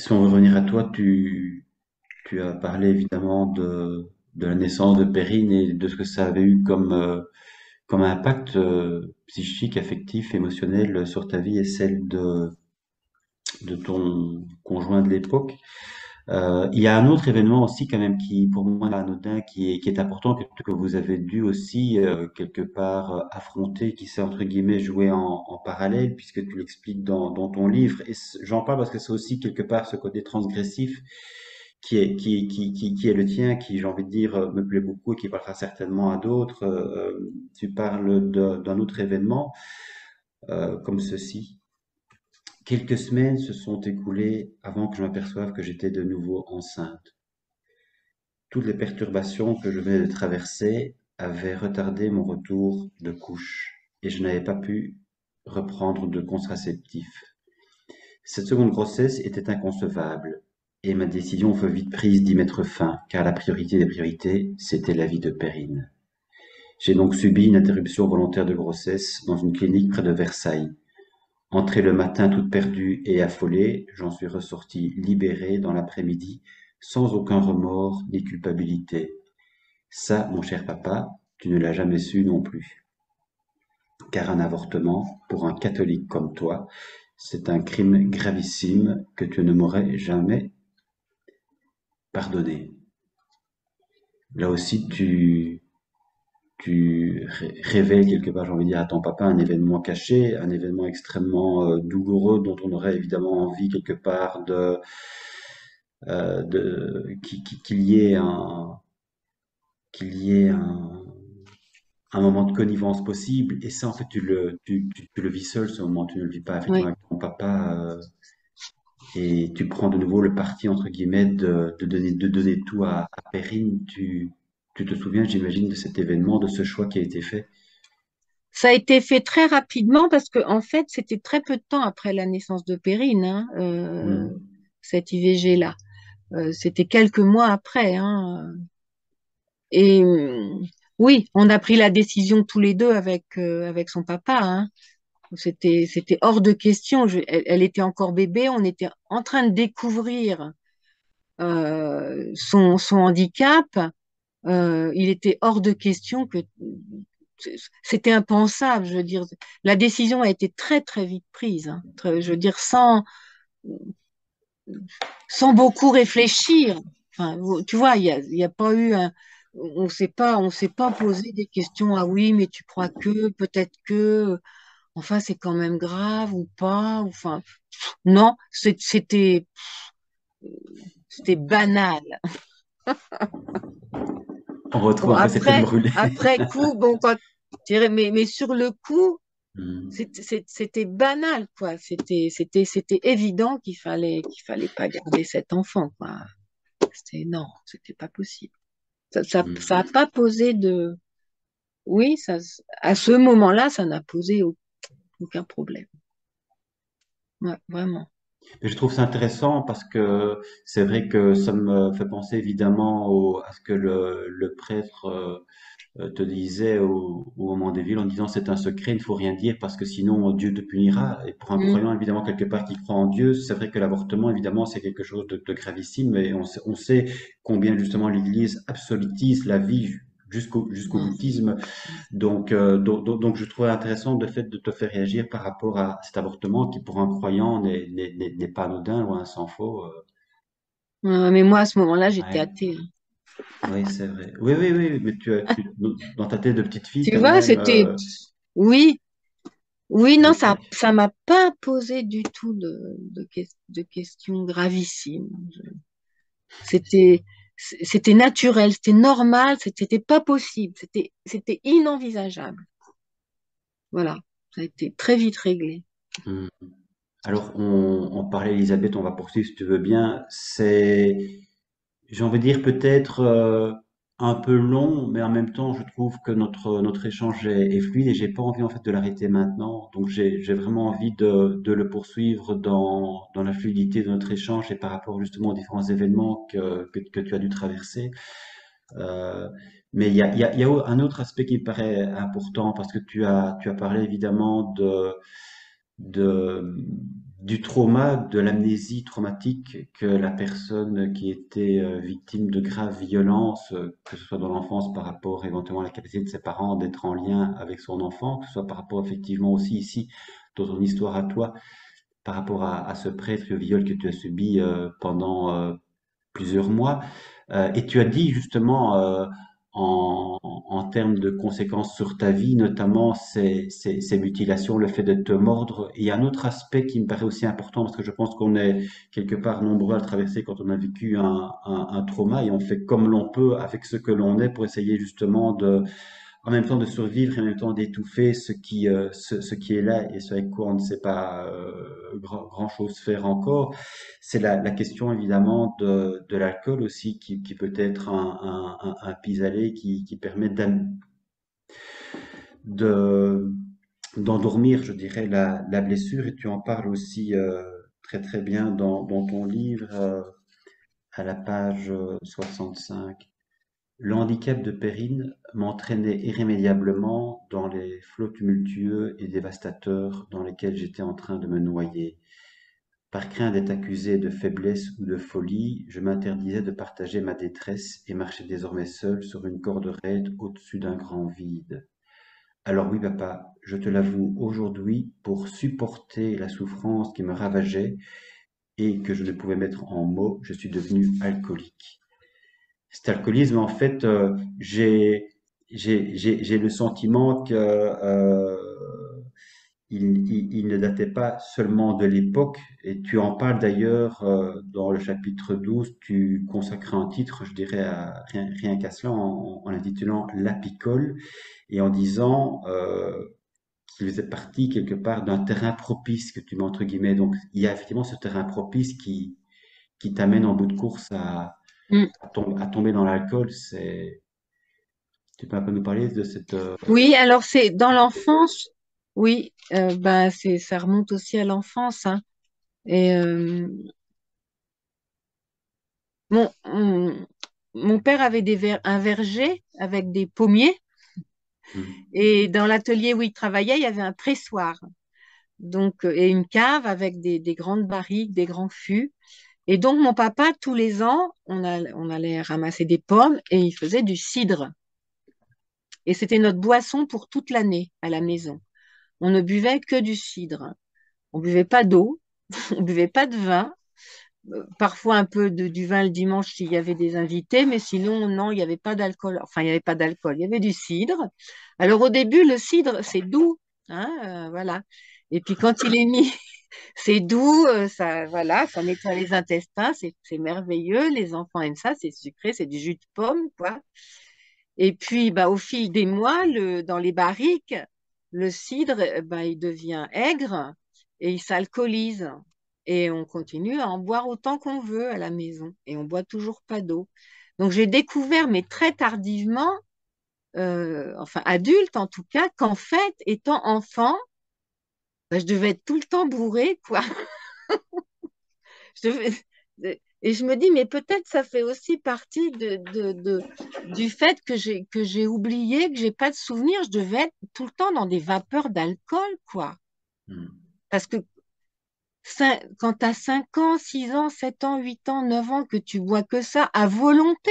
si on veut revenir à toi, tu as parlé évidemment de la naissance de Perrine et de ce que ça avait eu comme impact psychique, affectif, émotionnel sur ta vie et celle de ton conjoint de l'époque. Il y a un autre événement aussi quand même qui, pour moi, est anodin, qui est important, que vous avez dû aussi quelque part affronter, qui s'est entre guillemets joué en parallèle, puisque tu l'expliques dans ton livre. Et j'en parle parce que c'est aussi quelque part ce côté transgressif qui est le tien, qui, j'ai envie de dire, me plaît beaucoup et qui parlera certainement à d'autres. Tu parles d'un autre événement comme ceci. Quelques semaines se sont écoulées avant que je m'aperçoive que j'étais de nouveau enceinte. Toutes les perturbations que je venais de traverser avaient retardé mon retour de couche et je n'avais pas pu reprendre de contraceptif. Cette seconde grossesse était inconcevable et ma décision fut vite prise d'y mettre fin, car la priorité des priorités, c'était la vie de Perrine. J'ai donc subi une interruption volontaire de grossesse dans une clinique près de Versailles. Entrée le matin toute perdue et affolée, j'en suis ressorti libéré dans l'après-midi, sans aucun remords ni culpabilité. Ça, mon cher papa, tu ne l'as jamais su non plus. Car un avortement, pour un catholique comme toi, c'est un crime gravissime que tu ne m'aurais jamais pardonné. Là aussi, tu révèles quelque part, j'ai envie de dire, à ton papa un événement caché, un événement extrêmement douloureux dont on aurait évidemment envie quelque part qu'il y ait qu'il y ait un moment de connivence possible. Et ça, en fait, tu le vis seul ce moment, tu ne le vis pas effectivement Oui. avec ton papa. Et tu prends de nouveau le parti, entre guillemets, de donner tout à Perrine. Tu te souviens, j'imagine, de cet événement, de ce choix qui a été fait. Ça a été fait très rapidement parce que, en fait, c'était très peu de temps après la naissance de Perrine, hein, Hmm. cette IVG-là. C'était quelques mois après, hein. Et oui, on a pris la décision tous les deux avec son papa, hein. C'était hors de question. Elle était encore bébé, on était en train de découvrir son handicap. Il était hors de question que c'était impensable. Je veux dire, la décision a été très très vite prise, hein. Je veux dire, sans beaucoup réfléchir. Enfin, tu vois, il y a pas eu un, on s'est pas posé des questions. Ah oui, mais tu crois que, peut-être que, enfin, c'est quand même grave ou pas. Enfin, non, c'était banal. On Bon, retrouve un peu cette tête brûlée. après coup, bon, mais sur le coup, Hmm. c'était banal, quoi. C'était évident qu'il fallait pas garder cet enfant, quoi. Non, c'était pas possible. Ça a Hmm. pas posé de, oui, à ce moment-là, ça n'a posé aucun problème. Ouais, vraiment. Et je trouve ça intéressant parce que c'est vrai que ça me fait penser évidemment à ce que le prêtre te disait au moment des villes en disant c'est un secret, il ne faut rien dire parce que sinon Dieu te punira. Et pour un Mm. croyant évidemment quelque part qui croit en Dieu, c'est vrai que l'avortement évidemment c'est quelque chose de gravissime et on sait combien justement l'Église absolutise la vie jusqu'au Mm. boutisme. Donc, je trouvais intéressant le fait de te faire réagir par rapport à cet avortement qui, pour un croyant, n'est pas anodin, loin s'en faut. Mais moi, à ce moment-là, j'étais Ouais, athée, hein. oui, c'est vrai. Oui, oui, oui, mais dans ta tête de petite fille, Tu quand vois, même. oui, oui, non, Ok. ça m'a pas posé du tout de questions gravissimes. C'était, c'était naturel, c'était normal, c'était pas possible, c'était inenvisageable. Voilà, ça a été très vite réglé. Hmm. Alors, on parlait, Elisabeth, on va poursuivre si tu veux bien. J'ai envie de dire peut-être un peu long, mais en même temps, je trouve que notre échange est fluide et j'ai pas envie en fait de l'arrêter maintenant. Donc j'ai vraiment envie de le poursuivre dans la fluidité de notre échange et par rapport justement aux différents événements que tu as dû traverser. Euh, mais il y a un autre aspect qui me paraît important parce que tu as parlé évidemment de, du trauma, de l'amnésie traumatique que la personne qui était victime de graves violences, que ce soit dans l'enfance par rapport éventuellement à la capacité de ses parents d'être en lien avec son enfant, que ce soit par rapport effectivement aussi ici dans ton histoire à toi, par rapport à ce prêtre viol que tu as subi pendant plusieurs mois. Et tu as dit justement en termes de conséquences sur ta vie, notamment ces mutilations, le fait de te mordre. Et il y a un autre aspect qui me paraît aussi important parce que je pense qu'on est quelque part nombreux à le traverser quand on a vécu un trauma et on fait comme l'on peut avec ce que l'on est pour essayer justement en même temps de survivre et en même temps d'étouffer ce qui est là et ce avec quoi on ne sait pas grand-chose faire encore. C'est la question évidemment de l'alcool aussi qui peut être un pis-aller qui permet de, d'endormir, je dirais, la blessure. Et tu en parles aussi très très bien dans ton livre à la page 65. Le handicap de Perrine m'entraînait irrémédiablement dans les flots tumultueux et dévastateurs dans lesquels j'étais en train de me noyer. Par crainte d'être accusé de faiblesse ou de folie, je m'interdisais de partager ma détresse et marchais désormais seul sur une corde raide au-dessus d'un grand vide. Alors oui, papa, je te l'avoue aujourd'hui, pour supporter la souffrance qui me ravageait et que je ne pouvais mettre en mots, je suis devenu alcoolique. Cet alcoolisme, en fait, j'ai le sentiment que il ne datait pas seulement de l'époque, et tu en parles d'ailleurs dans le chapitre 12, tu consacres un titre, je dirais, rien qu'à cela, en l'intitulant L'apicole, et en disant qu'il faisait partie quelque part d'un terrain propice que tu mets entre guillemets. Donc il y a effectivement ce terrain propice qui t'amène en bout de course Mm. à tomber dans l'alcool. Tu peux un peu nous parler de cette... Oui, alors c'est dans l'enfance, oui, ben ça remonte aussi à l'enfance, hein. Et mon, mon père avait un verger avec des pommiers, Hmm, et dans l'atelier où il travaillait, il y avait un pressoir. Donc, et une cave avec des grandes barriques, des grands fûts. Et donc, mon papa, tous les ans, on allait ramasser des pommes et il faisait du cidre. Et c'était notre boisson pour toute l'année à la maison. On ne buvait que du cidre. On buvait pas d'eau, on buvait pas de vin. Parfois un peu du vin le dimanche s'il y avait des invités, mais sinon, non, il n'y avait pas d'alcool. Enfin, il n'y avait pas d'alcool, il y avait du cidre. Alors, au début, le cidre, c'est doux, hein, voilà. Et puis, quand il est mis, c'est doux, ça, voilà, ça nettoie les intestins, c'est merveilleux. Les enfants aiment ça, c'est sucré, c'est du jus de pomme, quoi. Et puis, bah, au fil des mois, dans les barriques, le cidre, bah, il devient aigre et il s'alcoolise. Et on continue à en boire autant qu'on veut à la maison. Et on boit toujours pas d'eau. Donc, j'ai découvert, mais très tardivement, enfin adulte en tout cas, qu'en fait, étant enfant, bah, je devais être tout le temps bourrée, quoi. Je devais- Et je me dis, mais peut-être ça fait aussi partie du fait que j'ai oublié, que j'ai pas de souvenir. Je devais être tout le temps dans des vapeurs d'alcool, quoi. hmm. Parce que quand tu as 5 ans, 6 ans, 7 ans, 8 ans, 9 ans, que tu bois que ça à volonté,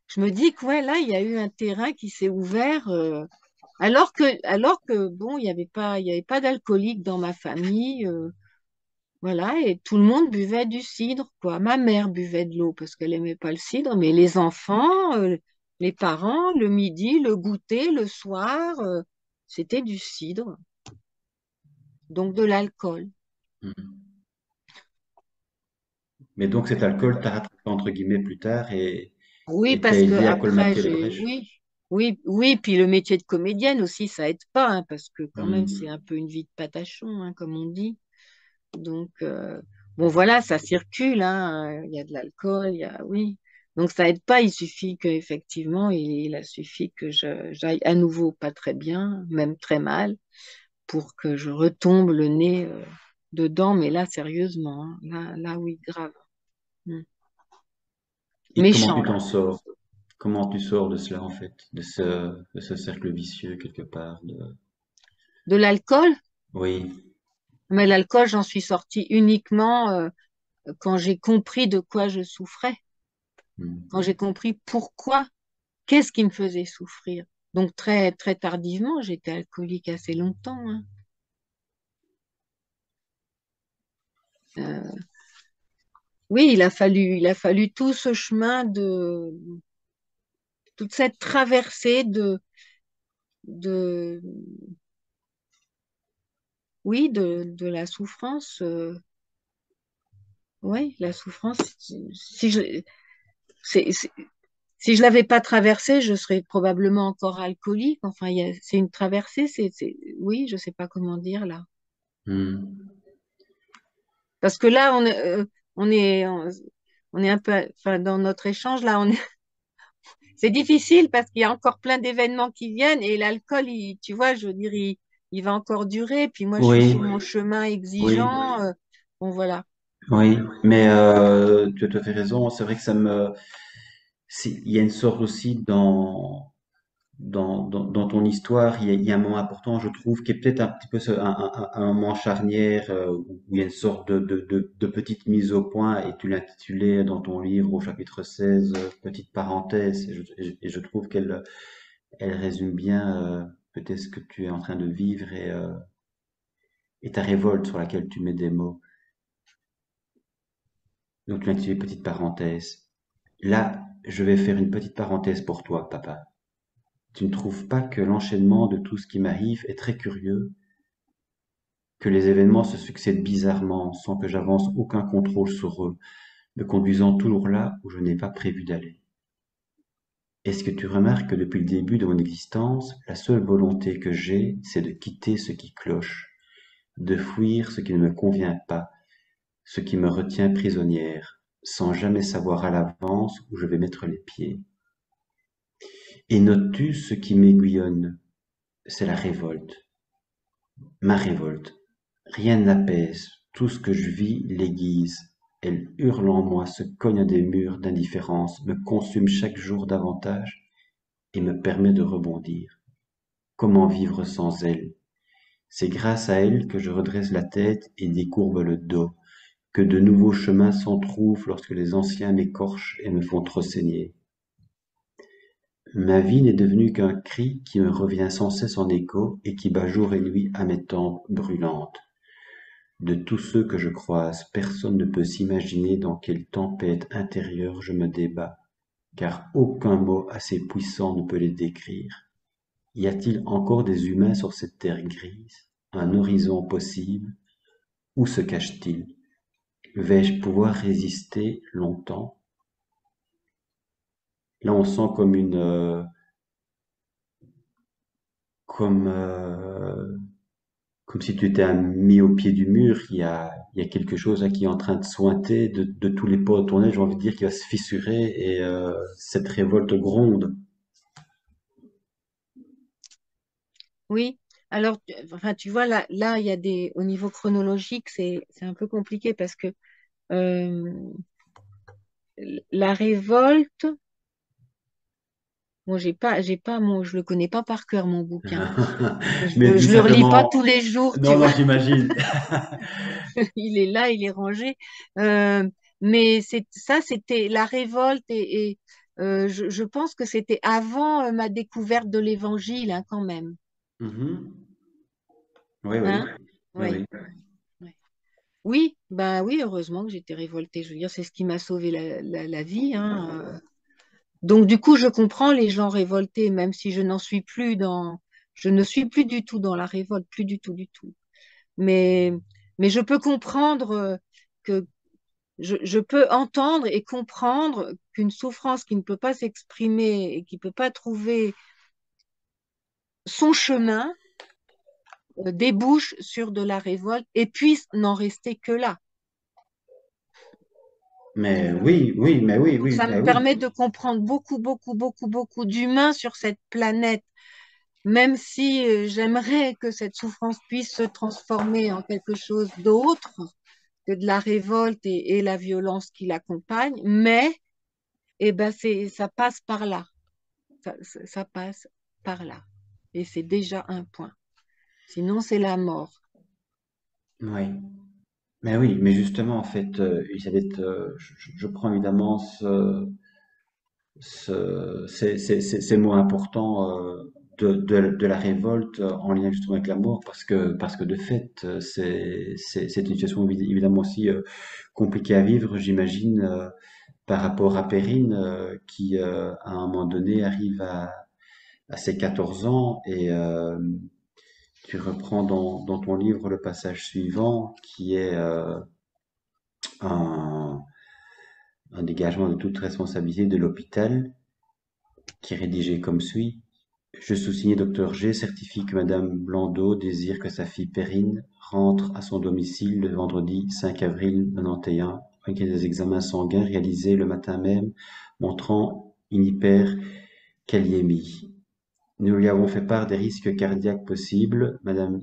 je me dis que ouais, là, il y a eu un terrain qui s'est ouvert. Alors que bon, il y avait pas d'alcoolique dans ma famille. Voilà, et tout le monde buvait du cidre, quoi. Ma mère buvait de l'eau parce qu'elle aimait pas le cidre, mais les enfants, les parents, le midi, le goûter, le soir, c'était du cidre, donc de l'alcool. Hmm. Mais donc cet alcool t'a rattrapé entre guillemets plus tard Oui, et t'a parce que aidé à après, colmater le brèche. oui, oui, oui, puis le métier de comédienne aussi, ça aide pas, hein, parce que quand même, c'est Hmm. un peu une vie de patachon, hein, comme on dit. Donc, bon, voilà, ça circule, hein. Il y a de l'alcool, oui. Donc, ça aide pas. Il suffit qu'effectivement, il a suffi que j'aille à nouveau pas très bien, même très mal, pour que je retombe le nez dedans. Mais là, sérieusement, hein. Là, oui, grave. Mm. Et comment Méchant, tu là. t'en sors? Comment tu sors de cela en fait, de ce cercle vicieux quelque part de... De l'alcool? Oui. Mais l'alcool, j'en suis sortie uniquement quand j'ai compris de quoi je souffrais, quand Mm. j'ai compris pourquoi, qu'est-ce qui me faisait souffrir. Donc très très tardivement, j'étais alcoolique assez longtemps, hein. Euh, oui, il a fallu tout ce chemin de toute cette traversée de oui, de la souffrance. Oui, la souffrance. Si je, c'est- si je l'avais pas traversée, je serais probablement encore alcoolique. Enfin, c'est une traversée. Oui, je sais pas comment dire là. Mm. Parce que là, on est, on, on est un peu, enfin, dans notre échange là, c'est difficile parce qu'il y a encore plein d'événements qui viennent et l'alcool, tu vois, je veux dire, il va encore durer. Puis moi, je suis Oui, sur mon chemin oui, exigeant. Bon, voilà. oui. Mais tu as tout à fait raison. C'est vrai que il y a une sorte aussi dans ton histoire, il y a un moment important, je trouve, qui est peut-être un petit peu un moment charnière où il y a une sorte de petite mise au point, et tu l'intitulais dans ton livre au chapitre 16, petite parenthèse, et je trouve elle résume bien peut-être ce que tu es en train de vivre et ta révolte sur laquelle tu mets des mots. Donc tu l'intitulais petite parenthèse. Là, je vais faire une petite parenthèse pour toi, papa. Tu ne trouves pas que l'enchaînement de tout ce qui m'arrive est très curieux, que les événements se succèdent bizarrement, sans que j'avance aucun contrôle sur eux, me conduisant toujours là où je n'ai pas prévu d'aller. Est-ce que tu remarques que depuis le début de mon existence, la seule volonté que j'ai, c'est de quitter ce qui cloche, de fuir ce qui ne me convient pas, ce qui me retient prisonnière, sans jamais savoir à l'avance où je vais mettre les pieds. Et notes-tu ce qui m'aiguillonne? C'est la révolte, ma révolte. Rien n'apaise, tout ce que je vis l'aiguise. Elle hurle en moi, se cogne à des murs d'indifférence, me consume chaque jour davantage et me permet de rebondir. Comment vivre sans elle? C'est grâce à elle que je redresse la tête et décourbe le dos, que de nouveaux chemins s'entrouvent lorsque les anciens m'écorchent et me font trop saigner. Ma vie n'est devenue qu'un cri qui me revient sans cesse en écho et qui bat jour et nuit à mes tempes brûlantes. De tous ceux que je croise, personne ne peut s'imaginer dans quelle tempête intérieure je me débats, car aucun mot assez puissant ne peut les décrire. Y a-t-il encore des humains sur cette terre grise, un horizon possible? Où se cache-t-il? Vais-je pouvoir résister longtemps? Là, on sent comme, comme si tu étais mis au pied du mur. Il y a quelque chose là qui est en train de sointer de tous les pores de ton nez, j'ai envie de dire, qui va se fissurer et cette révolte gronde. Oui. Alors, enfin, tu vois, là, il y a au niveau chronologique, c'est un peu compliqué parce que euh, la révolte, bon, je le connais pas par cœur, mon bouquin. Mais dis Je le relis pas simplement, tous les jours, tu non, non, vois. j'imagine. Il est là, il est rangé. Euh, mais c'était la révolte je pense que c'était avant ma découverte de l'Évangile, hein, quand même. Mhm. Oui, oui, Hein? oui, Oui. oui. Ouais. Oui, bah oui, heureusement que j'étais révoltée. Je veux dire, c'est ce qui m'a sauvé la vie, hein. Donc, du coup, je comprends les gens révoltés, même si je ne suis plus du tout dans la révolte, plus du tout, du tout. Mais, mais je peux comprendre que je peux entendre et comprendre qu'une souffrance qui ne peut pas s'exprimer et qui ne peut pas trouver son chemin débouche sur de la révolte et puisse n'en rester que là. Mais oui, oui, mais oui, Donc oui, ça me bah oui. permet de comprendre beaucoup, beaucoup, beaucoup, beaucoup d'humains sur cette planète, même si j'aimerais que cette souffrance puisse se transformer en quelque chose d'autre que de la révolte et la violence qui l'accompagne, mais ça passe par là. Ça passe par là. Et c'est déjà un point. Sinon, c'est la mort. Oui. Mais oui, mais justement, en fait, Elisabeth, je prends évidemment ces mots importants de la révolte en lien justement avec la mort, parce que de fait, c'est une situation évidemment aussi compliquée à vivre, j'imagine, par rapport à Perrine, qui à un moment donné arrive à ses 14 ans et tu reprends dans ton livre le passage suivant qui est un, un dégagement de toute responsabilité de l'hôpital qui est rédigé comme suit. Je sous-signe Dr G certifie que Madame Blondeau désire que sa fille Perrine rentre à son domicile le vendredi 5 avril 91, après des examens sanguins réalisés le matin même montrant une hyperkaliémie. Nous lui avons fait part des risques cardiaques possibles. Madame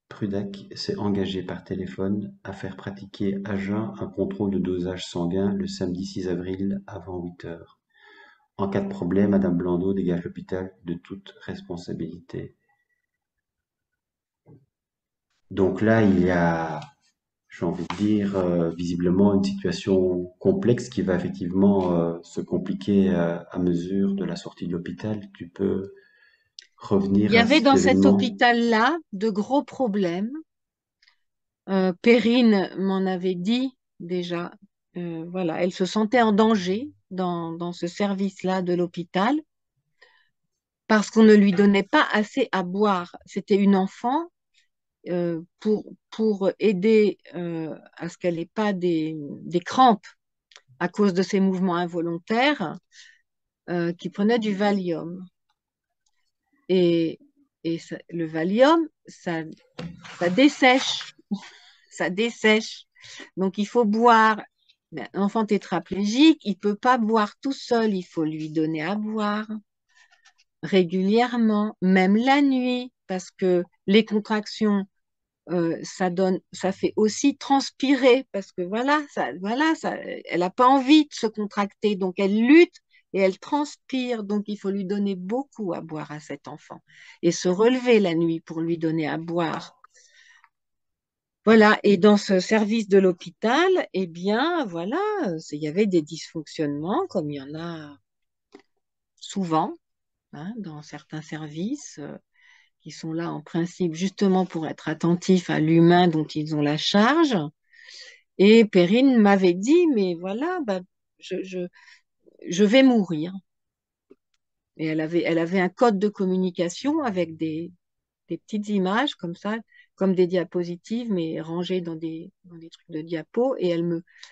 Prudac s'est engagée par téléphone à faire pratiquer à jeun un contrôle de dosage sanguin le samedi 6 avril avant 8 heures. En cas de problème, Madame Blondeau dégage l'hôpital de toute responsabilité. Donc là, il y a, j'ai envie de dire, visiblement une situation complexe qui va effectivement se compliquer à mesure de la sortie de l'hôpital. Tu peux Il revenir y à avait cet dans cet événement? hôpital-là de gros problèmes. Perrine m'en avait dit déjà. Voilà, elle se sentait en danger dans ce service-là de l'hôpital parce qu'on ne lui donnait pas assez à boire. C'était une enfant pour aider à ce qu'elle n'ait pas des crampes à cause de ses mouvements involontaires, qui prenait du Valium. Et, le Valium, ça dessèche, ça dessèche. Donc il faut boire. Mais un enfant tétraplégique, il ne peut pas boire tout seul, il faut lui donner à boire régulièrement, même la nuit, parce que les contractions ça fait aussi transpirer parce que elle n'a pas envie de se contracter, donc elle lutte et elle transpire, donc il faut lui donner beaucoup à boire à cet enfant et se relever la nuit pour lui donner à boire. Voilà, et dans ce service de l'hôpital, eh bien, voilà, il y avait des dysfonctionnements comme il y en a souvent hein, dans certains services qui sont là en principe justement pour être attentifs à l'humain dont ils ont la charge. Et Perrine m'avait dit, mais voilà, bah, je, je, je vais mourir. Et elle avait un code de communication avec des petites images comme ça, comme des diapositives, mais rangées dans des trucs de diapos. Et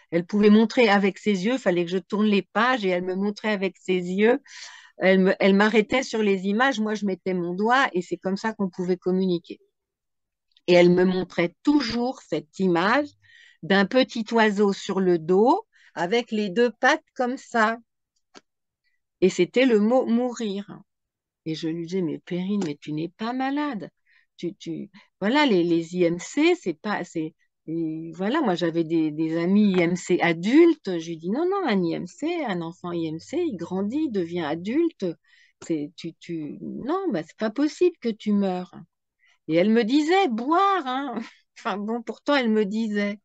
elle pouvait montrer avec ses yeux, il fallait que je tourne les pages et elle me montrait avec ses yeux. Elle m'arrêtait sur les images, moi je mettais mon doigt et c'est comme ça qu'on pouvait communiquer. Et elle me montrait toujours cette image d'un petit oiseau sur le dos avec les deux pattes comme ça. Et c'était le mot mourir. Et je lui disais, mais Perrine, mais tu n'es pas malade. Tu... Voilà, les IMC, c'est pas. Et voilà, moi j'avais des amis IMC adultes. Je lui dis, non, non, un IMC, un enfant IMC, il grandit, il devient adulte. Non, bah, c'est pas possible que tu meurs. Et elle me disait, boire, hein. Enfin bon, pourtant elle me disait.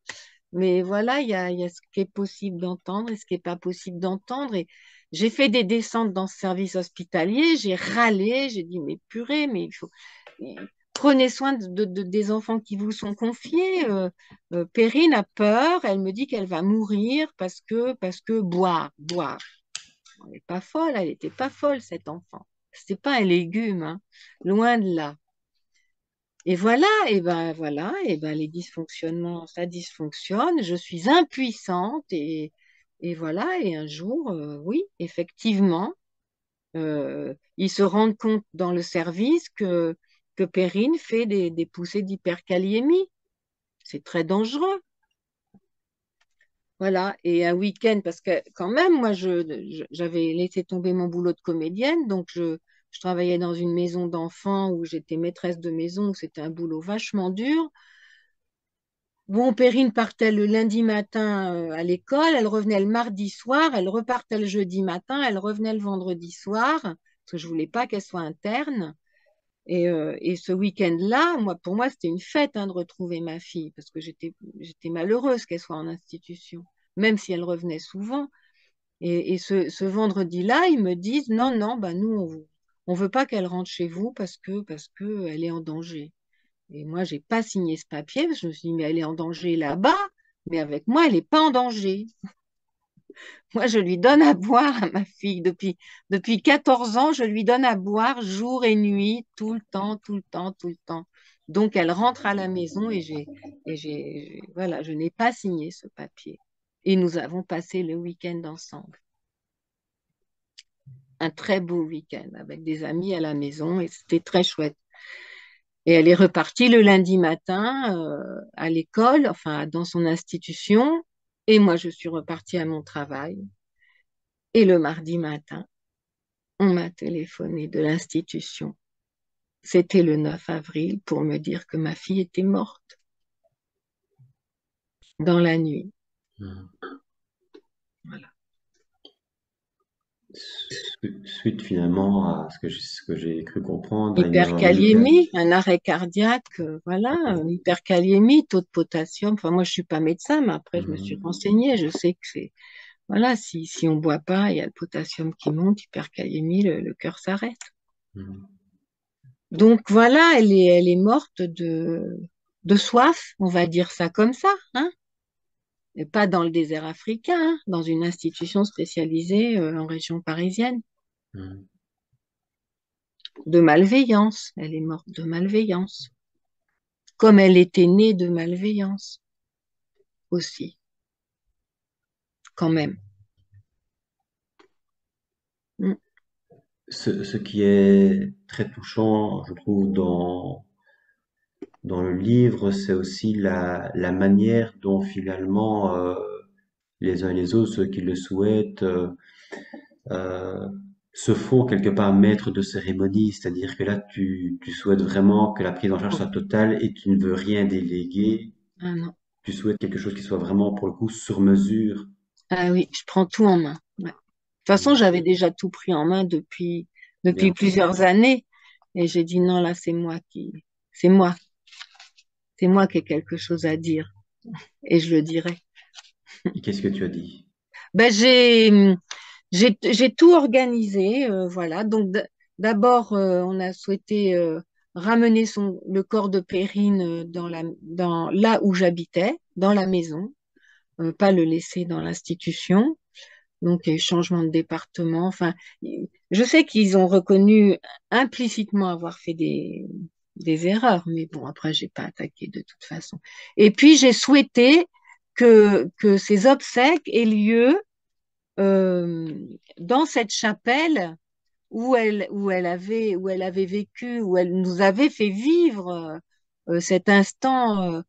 Mais voilà, il y a ce qui est possible d'entendre et ce qui n'est pas possible d'entendre. Et j'ai fait des descentes dans ce service hospitalier, j'ai râlé, j'ai dit, mais purée, mais prenez soin des enfants qui vous sont confiés. Perrine a peur, elle me dit qu'elle va mourir parce que boire, boire. Elle n'est pas folle, elle n'était pas folle, cet enfant. C'était pas un légume, hein. Loin de là. Et ben voilà, les dysfonctionnements, ça dysfonctionne, je suis impuissante et voilà, et un jour, oui, effectivement, ils se rendent compte dans le service que Perrine fait des poussées d'hyperkaliémie. C'est très dangereux. Voilà, et un week-end, parce que quand même, moi, j'avais laissé tomber mon boulot de comédienne, donc je travaillais dans une maison d'enfants où j'étais maîtresse de maison, où c'était un boulot vachement dur. Bon, Perrine partait le lundi matin à l'école, elle revenait le mardi soir, elle repartait le jeudi matin, elle revenait le vendredi soir, parce que je voulais pas qu'elle soit interne. Et ce week-end-là, pour moi, c'était une fête hein, de retrouver ma fille, parce que j'étais malheureuse qu'elle soit en institution, même si elle revenait souvent. Et ce vendredi-là, ils me disent, non, non, bah nous, on veut pas qu'elle rentre chez vous parce que elle est en danger. Et moi, j'ai pas signé ce papier, parce que je me suis dit, mais elle est en danger là-bas, mais avec moi, elle n'est pas en danger. Moi, je lui donne à boire à ma fille. Depuis 14 ans, je lui donne à boire jour et nuit, tout le temps, tout le temps, tout le temps. Donc, elle rentre à la maison voilà, je n'ai pas signé ce papier. Et nous avons passé le week-end ensemble. Un très beau week-end avec des amis à la maison et c'était très chouette. Et elle est repartie le lundi matin à l'école, enfin dans son institution. Et moi, je suis repartie à mon travail. Et le mardi matin, on m'a téléphoné de l'institution. C'était le 9 avril pour me dire que ma fille était morte dans la nuit. Mhm. Voilà. Suite finalement à ce que j'ai cru comprendre, à une erreur médicale. Hyperkaliémie, un arrêt cardiaque, voilà, hyperkaliémie, taux de potassium. Enfin, moi, je suis pas médecin, mais après, je me suis Mhm. renseignée. Je sais que voilà, si on boit pas, il y a le potassium qui monte, hyperkaliémie, le cœur s'arrête. Mhm. Donc voilà, elle est morte de soif, on va dire ça comme ça, hein. Et pas dans le désert africain, hein, dans une institution spécialisée en région parisienne. Mhm. De malveillance, elle est morte de malveillance, comme elle était née de malveillance aussi, quand même. Mm. Ce qui est très touchant, je trouve, dans le livre, c'est aussi la manière dont finalement les uns et les autres, ceux qui le souhaitent, euh, se font quelque part maître de cérémonie. C'est-à-dire que là, tu souhaites vraiment que la prise en charge soit totale et tu ne veux rien déléguer. Ah non. Tu souhaites quelque chose qui soit vraiment, pour le coup, sur mesure. Ah oui, je prends tout en main. Ouais. De toute façon, Mm. j'avais déjà tout pris en main depuis Bien. plusieurs années. Et j'ai dit non, là, c'est moi, c'est moi qui ai quelque chose à dire. Et je le dirai. Et qu'est-ce que tu as dit? Ben, j'ai tout organisé, voilà. Donc, d'abord, on a souhaité ramener le corps de Perrine dans là où j'habitais, dans la maison, pas le laisser dans l'institution. Donc, il y a eu changement de département. Enfin, je sais qu'ils ont reconnu implicitement avoir fait des erreurs, mais bon, après, j'ai pas attaqué de toute façon. Et puis, j'ai souhaité que ces obsèques aient lieu euh, dans cette chapelle où elle avait vécu, où elle nous avait fait vivre cet instant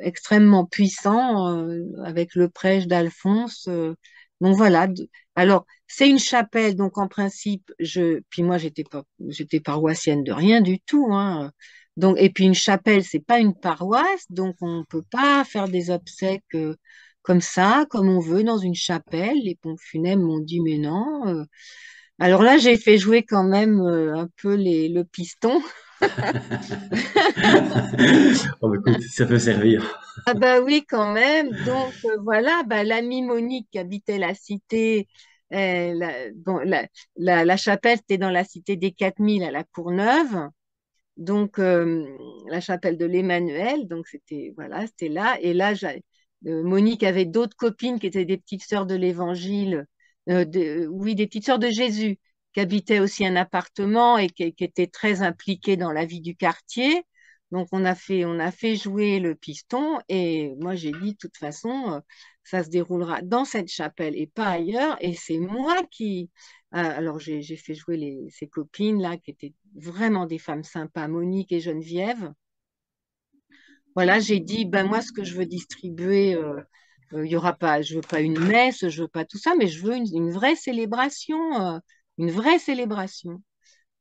extrêmement puissant avec le prêche d'Alphonse. Donc voilà. Alors, c'est une chapelle, donc en principe, puis moi, j'étais paroissienne de rien du tout, hein. Donc, et puis une chapelle, c'est pas une paroisse, donc on peut pas faire des obsèques comme ça, comme on veut dans une chapelle. Les pompes funèbres m'ont dit, mais non. Alors là, j'ai fait jouer quand même un peu le piston. Oh, bah, écoute, ça peut servir. Ah bah oui, quand même. Donc voilà, bah, l'amie Monique qui habitait la cité, bon, la chapelle, c'était dans la cité des 4000 à la Courneuve. Donc la chapelle de l'Emmanuel, donc c'était voilà, c'était là. Et là, Monique avait d'autres copines qui étaient des petites sœurs de l'Évangile, oui, des petites sœurs de Jésus, qui habitaient aussi un appartement et qui étaient très impliquées dans la vie du quartier. Donc on a fait jouer le piston et moi j'ai dit de toute façon ça se déroulera dans cette chapelle et pas ailleurs et c'est moi qui alors j'ai fait jouer ces copines là qui étaient vraiment des femmes sympas, Monique et Geneviève. Voilà, j'ai dit ben moi ce que je veux distribuer il y aura pas, je veux pas une messe, je veux pas tout ça, mais je veux une vraie célébration, une vraie célébration.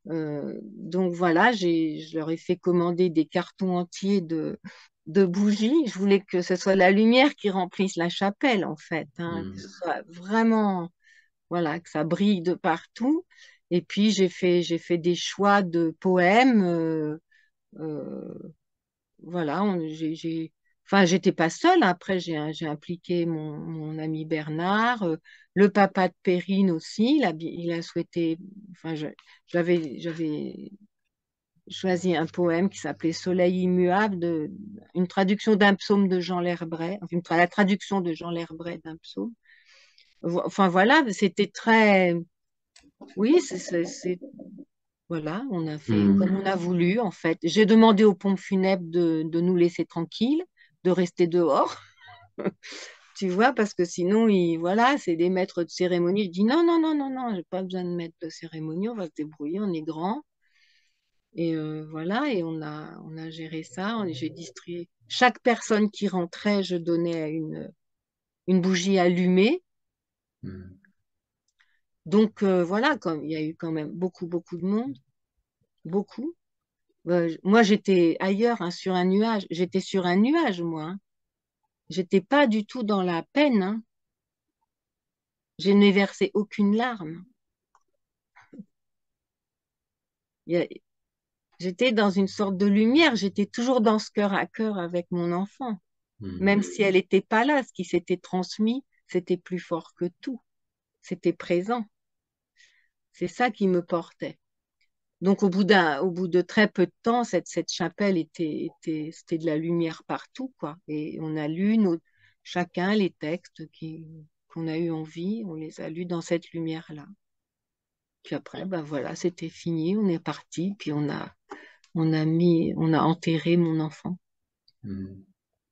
Donc voilà, je leur ai fait commander des cartons entiers de bougies. Je voulais que ce soit la lumière qui remplisse la chapelle, en fait, hein, que ce Mm. soit vraiment, voilà, que ça brille de partout. Et puis j'ai fait des choix de poèmes. Euh, voilà, enfin, j'étais pas seule. Après, j'ai impliqué mon ami Bernard, le papa de Perrine aussi. Il a souhaité. Enfin, j'avais choisi un poème qui s'appelait Soleil immuable, une traduction d'un psaume de Jean L'Herbray, enfin, la traduction de Jean L'Herbray d'un psaume. Enfin voilà, c'était très. Oui, voilà, on a fait comme on Hmm. a voulu, en fait. J'ai demandé aux pompes funèbres de nous laisser tranquilles, de rester dehors, tu vois, parce que sinon, voilà, c'est des maîtres de cérémonie. Je dis non, non, non, non, non, j'ai pas besoin de maître de cérémonie, on va se débrouiller, on est grand. Et voilà, et on a géré ça. J'ai distribué. Chaque personne qui rentrait, je donnais une bougie allumée. Hmm. Donc voilà, comme il y a eu quand même beaucoup, beaucoup de monde, beaucoup. Moi, j'étais ailleurs, hein, sur un nuage. J'étais sur un nuage, moi, hein. J'étais pas du tout dans la peine, hein. Je n'ai versé aucune larme. Il y a- J'étais dans une sorte de lumière. J'étais toujours dans ce cœur à cœur avec mon enfant. Même Hmm. si elle n'était pas là, ce qui s'était transmis, c'était plus fort que tout. C'était présent. C'est ça qui me portait. Donc, au bout de très peu de temps, cette chapelle c'était de la lumière partout, quoi. Et on a lu chacun les textes qu'on a eu envie, on les a lus dans cette lumière-là. Puis après, ben voilà, c'était fini, on est parti, puis on a enterré mon enfant. Hmm.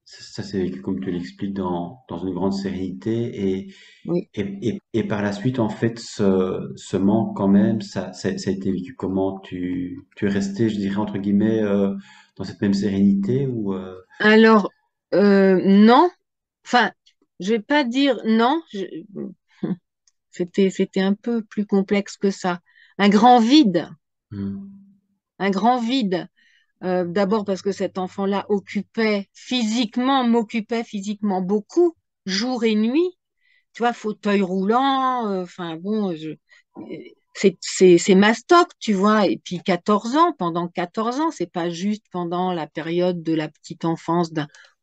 Ça s'est vécu comme tu l'expliques dans une grande sérénité Oui. et par la suite, en fait, ce manque quand même, ça a été vécu comment? Tu es resté, je dirais, entre guillemets, dans cette même sérénité ou Alors, non, enfin, je vais pas dire non, c'était un peu plus complexe que ça. Un grand vide, Hmm. un grand vide. D'abord parce que cet enfant-là m'occupait physiquement beaucoup, jour et nuit. Tu vois, fauteuil roulant, enfin bon, c'est mastoc, tu vois. Et puis 14 ans, pendant 14 ans, c'est pas juste pendant la période de la petite enfance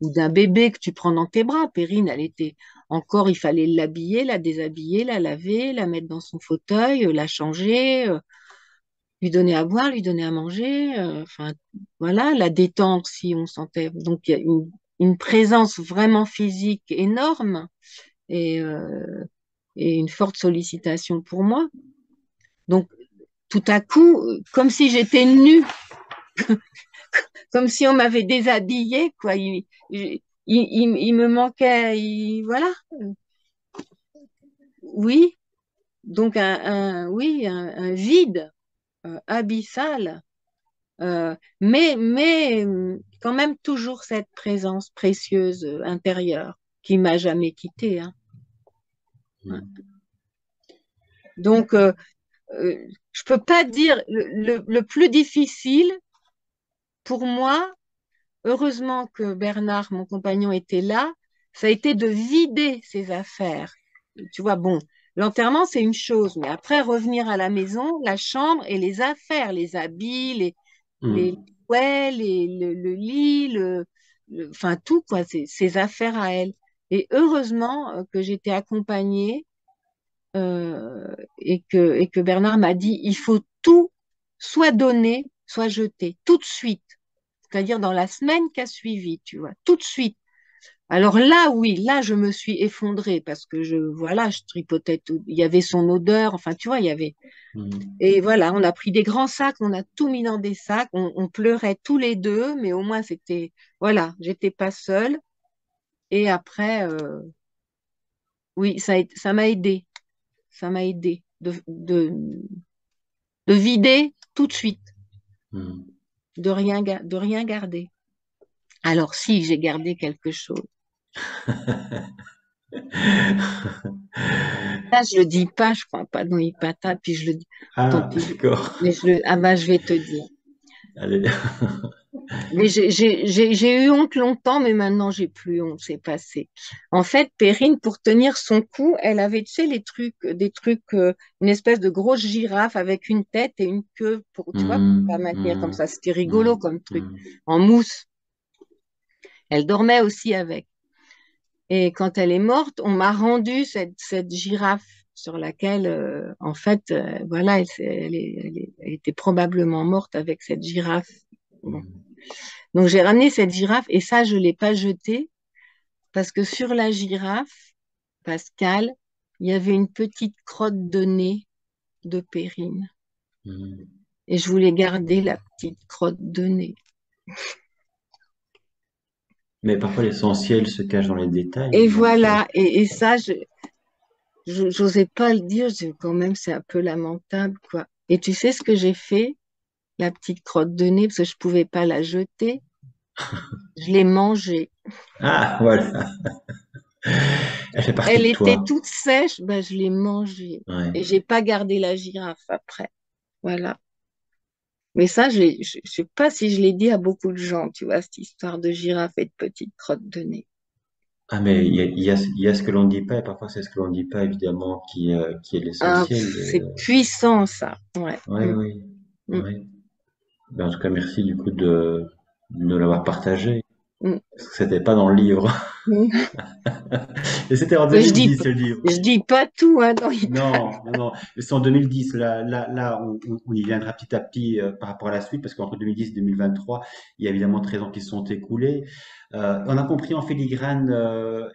ou d'un bébé que tu prends dans tes bras. Perrine, elle était encore, il fallait l'habiller, la déshabiller, la laver, la mettre dans son fauteuil, la changer, lui donner à boire, lui donner à manger, enfin voilà, la détendre si on sentait. Donc il y a une présence vraiment physique énorme et, euh, et une forte sollicitation pour moi. Donc tout à coup, comme si j'étais nue, comme si on m'avait déshabillée, quoi. Il me manquait, voilà, oui. Donc oui, un vide abyssal. Mais quand même toujours cette présence précieuse intérieure qui m'a jamais quittée, hein. Hmm. Donc, euh, je peux pas dire le plus difficile pour moi, heureusement que Bernard, mon compagnon, était là, ça a été de vider ses affaires. Tu vois, bon, l'enterrement, c'est une chose, mais après, revenir à la maison, la chambre et les affaires, les habits, les Hmm. ouais, le lit, enfin tout, quoi, ses affaires à elle. Et heureusement que j'étais accompagnée et que Bernard m'a dit, il faut tout soit donné, soit jeté, tout de suite. C'est-à-dire dans la semaine qui a suivi, tu vois, tout de suite. Alors là, oui, là, je me suis effondrée parce que voilà, je tripotais tout. Il y avait son odeur, enfin, tu vois, il y avait. Hmm. Et voilà, on a pris des grands sacs, on a tout mis dans des sacs, on pleurait tous les deux, mais au moins c'était, voilà, j'étais pas seule. Et après, oui, ça m'a aidé, ça m'a aidé de vider tout de suite, Hmm. de rien garder. Alors si, j'ai gardé quelque chose. Là, je le dis pas, je crois pas dans Ipata, puis je le dis, tant Ah, pis, d'accord. mais ah bah, je vais te dire. Allez. Mais j'ai eu honte longtemps, mais maintenant j'ai plus honte, c'est passé. En fait, Perrine, pour tenir son cou, elle avait, tu sais, des trucs, une espèce de grosse girafe avec une tête et une queue pour, tu vois, pour la Hmm, maintenir comme hmm, ça. C'était rigolo hmm, comme truc, hmm, en mousse. Elle dormait aussi avec. Et quand elle est morte, on m'a rendu cette girafe sur laquelle, en fait, voilà, elle était probablement morte avec cette girafe. Bon. hmm. Donc j'ai ramené cette girafe et ça, je ne l'ai pas jetée parce que sur la girafe, Pascal, il y avait une petite crotte de nez de Périne. Hmm. Et je voulais garder la petite crotte de nez. Mais parfois l'essentiel se cache dans les détails. Et Donc, voilà, et ça, j'osais pas le dire, quand même, c'est un peu lamentable, quoi. Et tu sais ce que j'ai fait, la petite crotte de nez, parce que je pouvais pas la jeter, je l'ai mangée. ah, voilà, elle fait partie Elle de était toi. toute sèche, ben, je l'ai mangée. Ouais. Et j'ai pas gardé la girafe après. Voilà. Mais ça, je sais pas si je l'ai dit à beaucoup de gens, tu vois, cette histoire de girafe et de petite crotte de nez. Ah, mais il y a ce que l'on ne dit pas, et parfois c'est ce que l'on ne dit pas, évidemment, qui est Ah, l'essentiel. c'est puissant, ça. Ouais. Oui, Mm, oui, mm, oui. Ben, en tout cas, merci du coup de l'avoir partagé. mm, Parce que c'était pas dans le livre. mm. Et c'était en Mais 2010, ce livre. je dis pas tout, hein, Non, non, non. Mais c'est en 2010. Là, on y viendra petit à petit par rapport à la suite, parce qu'entre 2010 et 2023, il y a évidemment 13 ans qui se sont écoulés. On a compris en filigrane,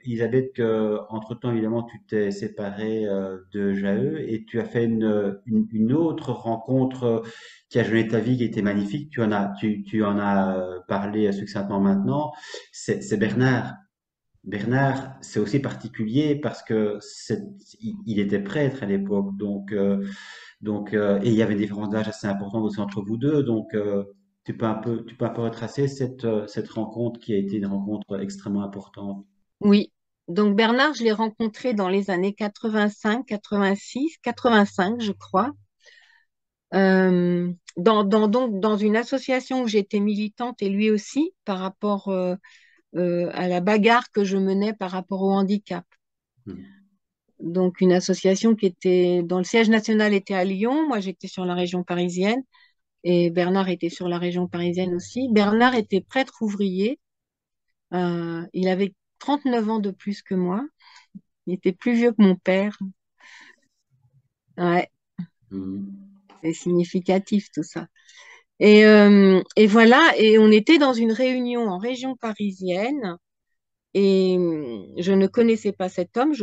Elisabeth, que entre-temps, évidemment, tu t'es séparée de Jaë et tu as fait une autre rencontre qui a jalonné ta vie, qui était magnifique. Tu en as parlé succinctement maintenant. C'est Bernard. Bernard, c'est aussi particulier parce que il était prêtre à l'époque, et il y avait une différence d'âge assez importante aussi entre vous deux, donc tu peux un peu retracer cette rencontre qui a été une rencontre extrêmement importante. Oui. Donc Bernard, je l'ai rencontré dans les années 85, 86, 85, je crois, donc dans une association où j'étais militante et lui aussi par rapport à la bagarre que je menais par rapport au handicap. Hmm. Donc une association qui était dont le siège national était à Lyon, moi j'étais sur la région parisienne et Bernard était sur la région parisienne aussi. Bernard était prêtre ouvrier, il avait 39 ans de plus que moi. Il était plus vieux que mon père. Ouais, Hmm. c'est significatif tout ça. Et voilà, et on était dans une réunion en région parisienne et je ne connaissais pas cet homme.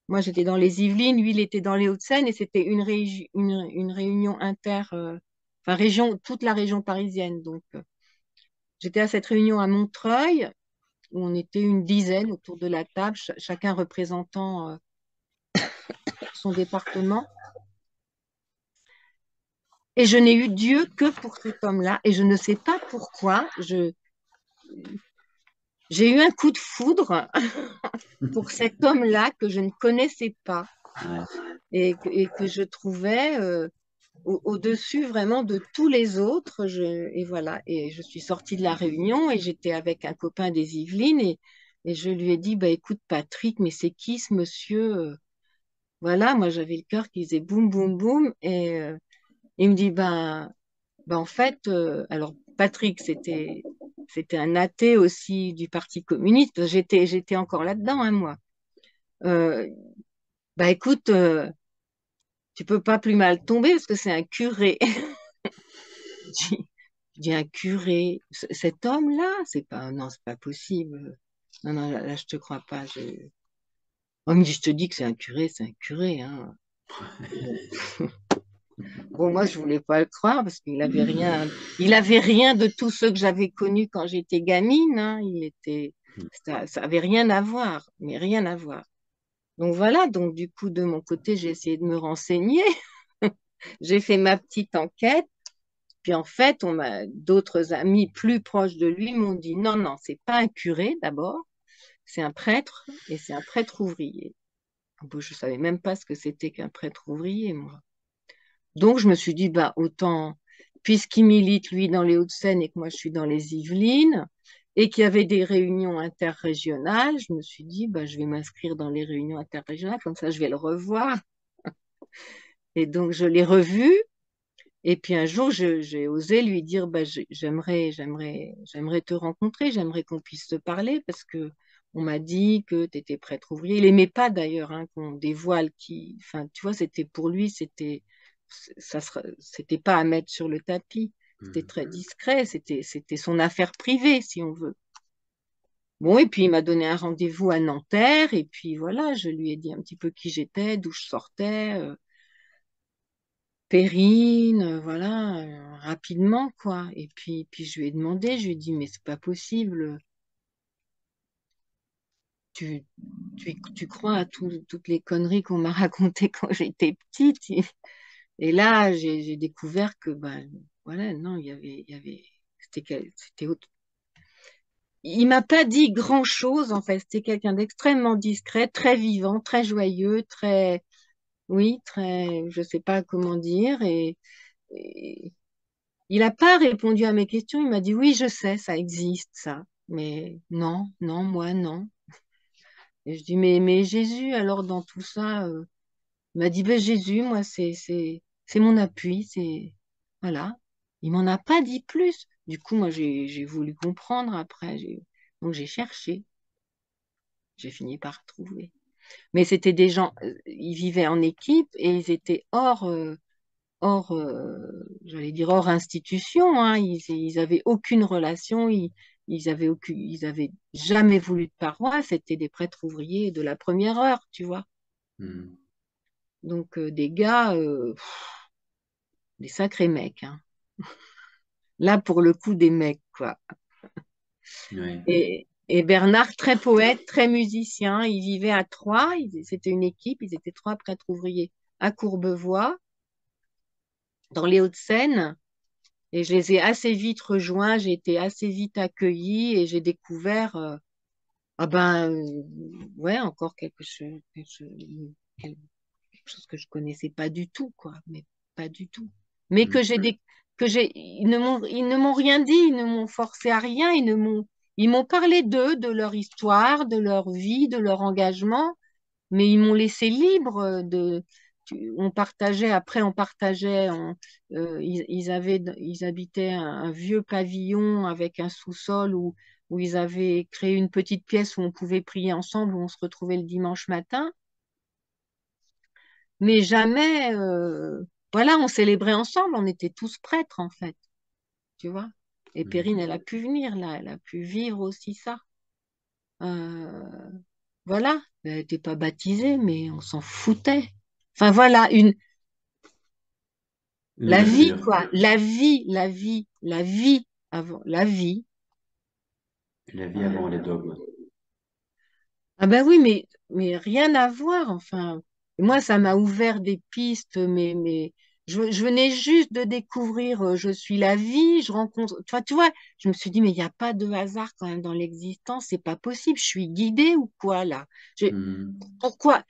Moi j'étais dans les Yvelines, lui il était dans les Hauts-de-Seine et c'était une réunion enfin région, toute la région parisienne. Donc j'étais à cette réunion à Montreuil où on était une dizaine autour de la table, chacun représentant son département. Et je n'ai eu Dieu que pour cet homme-là. Et je ne sais pas pourquoi. J'ai eu un coup de foudre pour cet homme-là que je ne connaissais pas Ouais. et que je trouvais au-dessus vraiment de tous les autres. Et voilà. Et je suis sortie de la réunion et j'étais avec un copain des Yvelines et je lui ai dit, bah, écoute, Patrick, mais c'est qui ce monsieur? Voilà, moi j'avais le cœur qui faisait boum, boum, boum. Et il me dit, ben, en fait, alors Patrick, c'était un athée aussi du Parti communiste. J'étais encore là-dedans, hein, moi. Euh, bah écoute, tu peux pas plus mal tomber parce que c'est un curé. Je dis je dis, un curé, cet homme-là, non, c'est pas possible. Non, non, là, je te crois pas. On me dit, je te dis que c'est un curé, c'est un curé, hein. Bon. Bon, moi, je voulais pas le croire parce il avait rien de tous ceux que j'avais connus quand j'étais gamine, hein. Ça avait rien à voir, mais rien à voir. Donc voilà, donc du coup, de mon côté, j'ai essayé de me renseigner. J'ai fait ma petite enquête. Puis en fait, d'autres amis plus proches de lui m'ont dit non, non, c'est pas un curé d'abord, c'est un prêtre et c'est un prêtre ouvrier. Bon, je savais même pas ce que c'était qu'un prêtre ouvrier, moi. Donc je me suis dit bah autant. puisqu'il milite, lui, dans les Hauts-de-Seine et que moi, je suis dans les Yvelines, et qu'il y avait des réunions interrégionales, je me suis dit, bah, je vais m'inscrire dans les réunions interrégionales, comme ça, je vais le revoir. Et donc, je l'ai revu. Et puis un jour, j'ai osé lui dire, bah, j'aimerais te rencontrer, j'aimerais qu'on puisse se parler parce que on m'a dit que tu étais prêtre ouvrier. Il aimait pas d'ailleurs hein, qu'on dévoile qui, enfin, tu vois, c'était pour lui, c'était pas à mettre sur le tapis. C'était Mhm. très discret, c'était son affaire privée, si on veut. Bon, et puis il m'a donné un rendez-vous à Nanterre, et puis voilà, je lui ai dit un petit peu qui j'étais, d'où je sortais. Périne, voilà, rapidement, quoi. Et puis je lui ai demandé, je lui ai dit, mais c'est pas possible, tu, tu crois à toutes les conneries qu'on m'a racontées quand j'étais petite. Et là, j'ai découvert que, ben, voilà, non, c'était autre. Il m'a pas dit grand-chose, en fait. C'était quelqu'un d'extrêmement discret, très vivant, très joyeux, très, oui, très, je sais pas comment dire. Et il n'a pas répondu à mes questions. Il m'a dit oui, je sais, ça existe, ça. Mais non, non, moi, non. Et je dis mais Jésus, alors dans tout ça, il m'a dit ben, Jésus, moi, c'est mon appui, c'est voilà. Il m'en a pas dit plus. Du coup, moi, j'ai voulu comprendre après. Donc j'ai cherché. J'ai fini par trouver. Mais c'était des gens, ils vivaient en équipe et ils étaient j'allais dire hors institution, hein. Ils avaient aucune relation, ils avaient jamais voulu de paroisse, c'était des prêtres ouvriers de la première heure, tu vois. Mhm. Donc des gars, des sacrés mecs, hein. Là pour le coup des mecs, quoi. Oui. Et Bernard, très poète, très musicien, il vivait à Troyes, c'était une équipe, ils étaient trois prêtres ouvriers à Courbevoie, dans les Hauts-de-Seine. Et je les ai assez vite rejoints, j'ai été assez vite accueillie et j'ai découvert, ah ben, ouais, encore quelque chose que je connaissais pas du tout, quoi, mais pas du tout. Mais Mhm. ils ne m'ont rien dit, ils ne m'ont forcé à rien, ils m'ont parlé d'eux, de leur histoire, de leur vie, de leur engagement, mais ils m'ont laissé libre on partageait, après on partageait, ils habitaient un vieux pavillon avec un sous-sol où ils avaient créé une petite pièce où on pouvait prier ensemble, où on se retrouvait le dimanche matin, mais jamais, voilà, on célébrait ensemble, on était tous prêtres en fait, tu vois. Et Mhm. Perrine, elle a pu venir là, elle a pu vivre aussi ça. Euh, voilà, elle n'était pas baptisée, mais on s'en foutait. Enfin voilà, Une la vie, ouverture. quoi. La vie avant la vie. La vie avant les Euh, dogmes. ah ben oui, mais rien à voir. Enfin, moi, ça m'a ouvert des pistes, mais je venais juste de découvrir je suis la vie, je rencontre. Tu vois, je me suis dit, mais il n'y a pas de hasard quand même dans l'existence, c'est pas possible. Je suis guidée ou quoi là? Mhm. Pourquoi?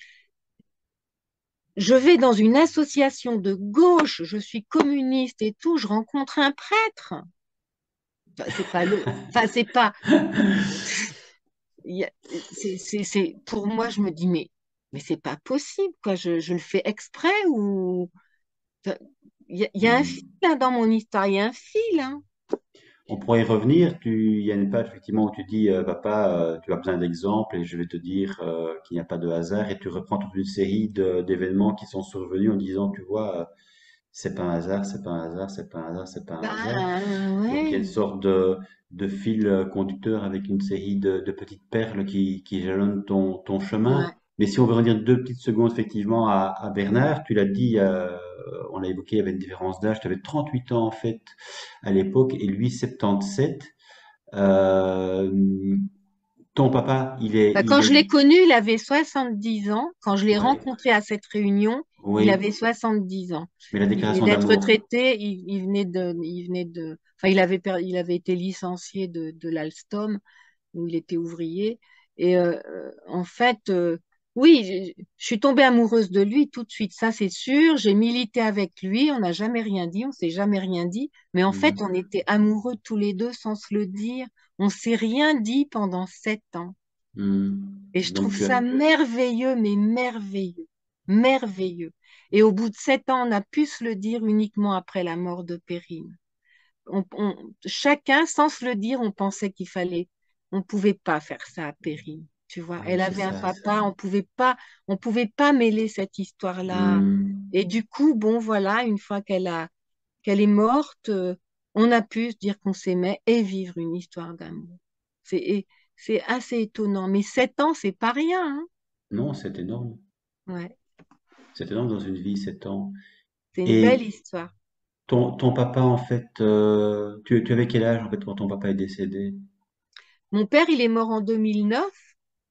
Je vais dans une association de gauche, je suis communiste et tout, je rencontre un prêtre. Enfin, c'est pas le, enfin, c'est pas, il y a- pour moi, je me dis, mais c'est pas possible, quoi. Je le fais exprès ou, enfin, il y a un fil Mhm. là dans mon histoire, il y a un fil, hein. On pourrait y revenir. Il y a une page effectivement où tu dis, papa, tu as besoin d'exemples et je vais te dire qu'il n'y a pas de hasard et tu reprends toute une série d'événements qui sont survenus en disant, tu vois, c'est pas un hasard, c'est pas un hasard, c'est pas un hasard, c'est pas un hasard. Ben Donc il y a une ouais, sorte de fil conducteur avec une série de petites perles qui jalonnent ton chemin. ouais. Mais si on veut revenir 2 petites secondes effectivement à Bernard, tu l'as dit, on l'a évoqué, il y avait une différence d'âge, tu avais 38 ans en fait à l'époque et lui 77. Euh, Ton papa, Ben, quand je l'ai connu, il avait 70 ans. Quand je l'ai ouais, rencontré à cette réunion, il oui, avait 70 ans. mais la Il venait déclaration d'être d'amour, retraité, enfin, il avait été licencié de l'Alstom où il était ouvrier. Et en fait, Oui, je suis tombée amoureuse de lui tout de suite, ça c'est sûr. J'ai milité avec lui, on n'a jamais rien dit, on s'est jamais rien dit. Mais en fait, Mhm. on était amoureux tous les deux sans se le dire. On s'est rien dit pendant 7 ans. Mhm. Et je trouve Donc, ça merveilleux, mais merveilleux, merveilleux. Et au bout de 7 ans, on a pu se le dire uniquement après la mort de Perrine. Chacun, sans se le dire, on pensait on pouvait pas faire ça à Perrine. Tu vois, oui, elle c'est avait un ça. papa, on pouvait pas mêler cette histoire-là. Mhm. Et du coup, bon, voilà, une fois qu'elle est morte, on a pu se dire qu'on s'aimait et vivre une histoire d'amour. C'est, c'est assez étonnant. Mais 7 ans, c'est pas rien, hein. Non, c'est énorme. Ouais, C'est énorme dans une vie, 7 ans. c'est une belle Et histoire. ton papa, en fait, tu avais quel âge, en fait, quand ton papa est décédé? Mon père, il est mort en 2009,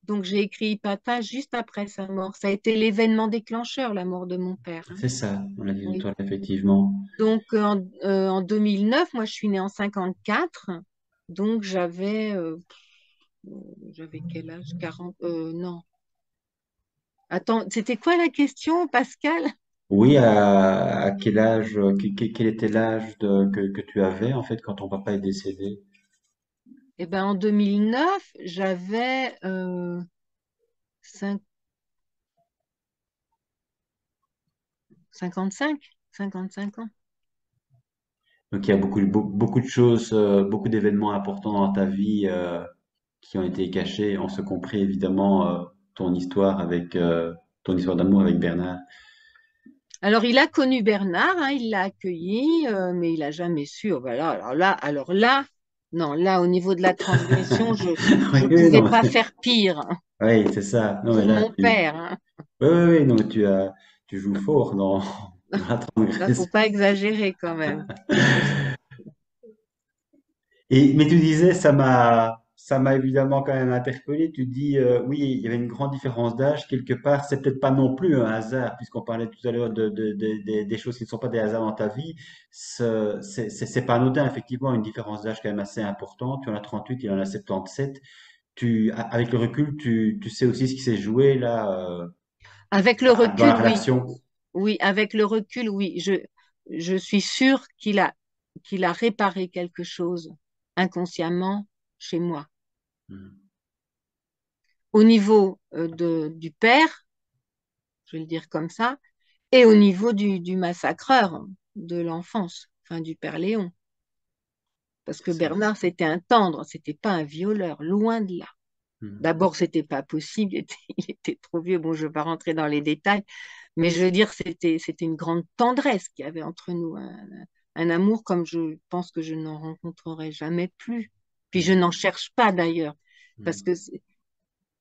donc j'ai écrit Papa juste après sa mort. Ça a été l'événement déclencheur, la mort de mon père, hein. C'est ça, on a dit une Oui. toile, effectivement. Donc en 2009, moi je suis née en 54, donc j'avais quel âge? 40, non. Attends, c'était quoi la question, Pascal? Oui, à quel âge, quel était l'âge que tu avais, en fait, quand ton papa est décédé? Eh ben en 2009, j'avais 5 55, 55 ans. Donc, il y a beaucoup de choses, beaucoup d'événements importants dans ta vie, qui ont été cachés. On se compris, évidemment, ton histoire ton histoire d'amour avec Bernard. Alors, il a connu Bernard, hein, il l'a accueilli, mais il a jamais su. Oh, ben là, non, là, au niveau de la transgression, Oui, je oui, pouvais non, pas faire pire, hein, oui, c'est ça. Non, mais pour là, mon père, hein. oui, oui, oui, non, mais tu joues fort dans la Là, faut transgression. pas exagérer quand même. Mais tu disais, ça m'a évidemment quand même interpellé. Tu dis, oui, il y avait une grande différence d'âge quelque part. C'est peut-être pas non plus un hasard, puisqu'on parlait tout à l'heure des choses qui ne sont pas des hasards dans ta vie. C'est pas anodin, effectivement, une différence d'âge quand même assez importante. Tu en as 38, il en a 77. Avec le recul, tu sais aussi ce qui s'est joué là, Avec le dans la recul, oui, relation. oui, avec le recul, oui, je suis sûre qu'il a réparé quelque chose inconsciemment chez moi. Hmm. Au niveau du père, je vais le dire comme ça, et au niveau du massacreur de l'enfance, enfin du père Léon. Parce que C'est ça. Bernard, c'était un tendre, c'était pas un violeur, loin de là. Hmm. D'abord, c'était pas possible, il était trop vieux. Bon, je ne vais pas rentrer dans les détails, mais je veux dire, c'était une grande tendresse qu'il y avait entre nous, un amour comme je pense que je n'en rencontrerai jamais plus. Puis je Hmm. n'en cherche pas d'ailleurs, parce Hmm. que c'est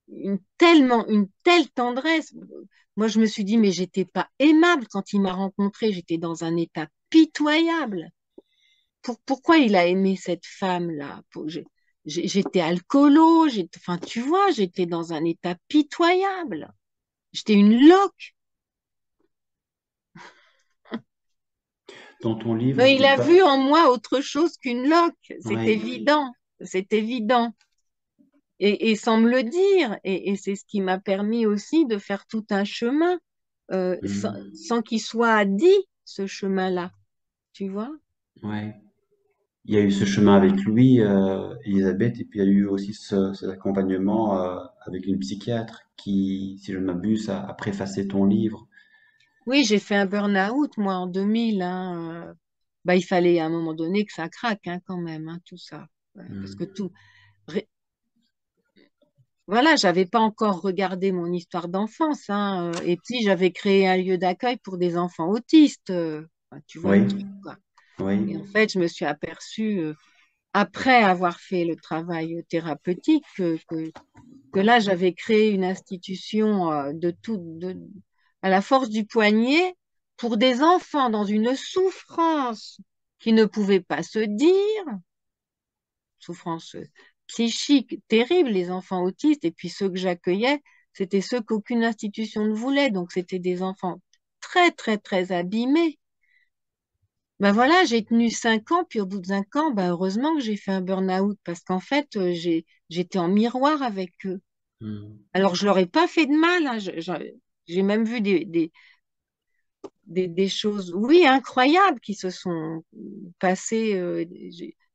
une telle tendresse. Moi, je me suis dit, mais j'étais pas aimable quand il m'a rencontrée, j'étais dans un état pitoyable. Pourquoi il a aimé cette femme-là? J'étais alcoolo, enfin, tu vois, j'étais dans un état pitoyable. J'étais une loque. Dans ton livre, Mais il tu a pas. vu en moi autre chose qu'une loque. C'est Oui. évident. C'est évident. Et sans me le dire. Et c'est ce qui m'a permis aussi de faire tout un chemin Hmm. sans qu'il soit dit, ce chemin-là. Tu vois? Ouais. Il y a eu ce chemin avec Louis, Elisabeth, et puis il y a eu aussi cet accompagnement avec une psychiatre qui, si je ne m'abuse, a préfacé ton livre. Oui, j'ai fait un burn-out, moi, en 2000, hein. Bah, il fallait à un moment donné que ça craque, hein, quand même, hein, tout ça. Ouais, parce que Hmm. ré- voilà, j'avais pas encore regardé mon histoire d'enfance, hein, et puis j'avais créé un lieu d'accueil pour des enfants autistes. Enfin, tu vois le Oui, truc, quoi. oui. Et en fait, je me suis aperçue, après avoir fait le travail thérapeutique, que là, j'avais créé une institution à la force du poignet pour des enfants dans une souffrance qui ne pouvaient pas se dire, souffrance psychique terrible, les enfants autistes, et puis ceux que j'accueillais, c'était ceux qu'aucune institution ne voulait, donc c'était des enfants très, très, très abîmés. Ben voilà, j'ai tenu 5 ans, puis au bout de 5 ans, ben heureusement que j'ai fait un burn-out, parce qu'en fait, j'étais en miroir avec eux. mm, Alors, je leur ai pas fait de mal, hein. J'ai même vu des choses, oui, incroyables qui se sont passées.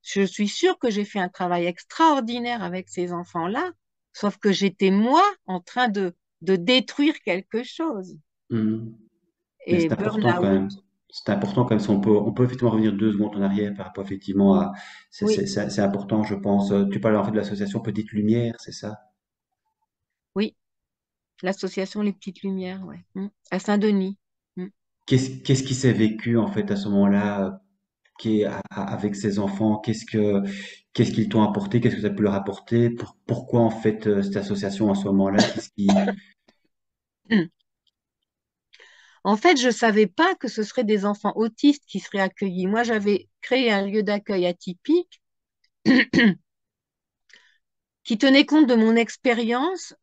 Je suis sûre que j'ai fait un travail extraordinaire avec ces enfants-là, sauf que j'étais moi en train de détruire quelque chose. mm. Mais Et c'est important quand burn-out, même. C'est important quand même. Si on peut effectivement revenir 2 secondes en arrière par rapport effectivement à. oui, C'est important, je pense. Tu parles en fait de l'association Petite Lumière, c'est ça? oui, l'association Les Petites Lumières, ouais. À Saint-Denis. Mm. Qu'est-ce qui s'est vécu en fait à ce moment-là, avec ces enfants? Qu'est-ce qu'ils t'ont apporté? Qu'est-ce que ça a pu leur apporter? Pourquoi en fait cette association à ce moment-là? Qu'est-ce qui. En fait, je ne savais pas que ce seraient des enfants autistes qui seraient accueillis. Moi, j'avais créé un lieu d'accueil atypique qui tenait compte de mon expérience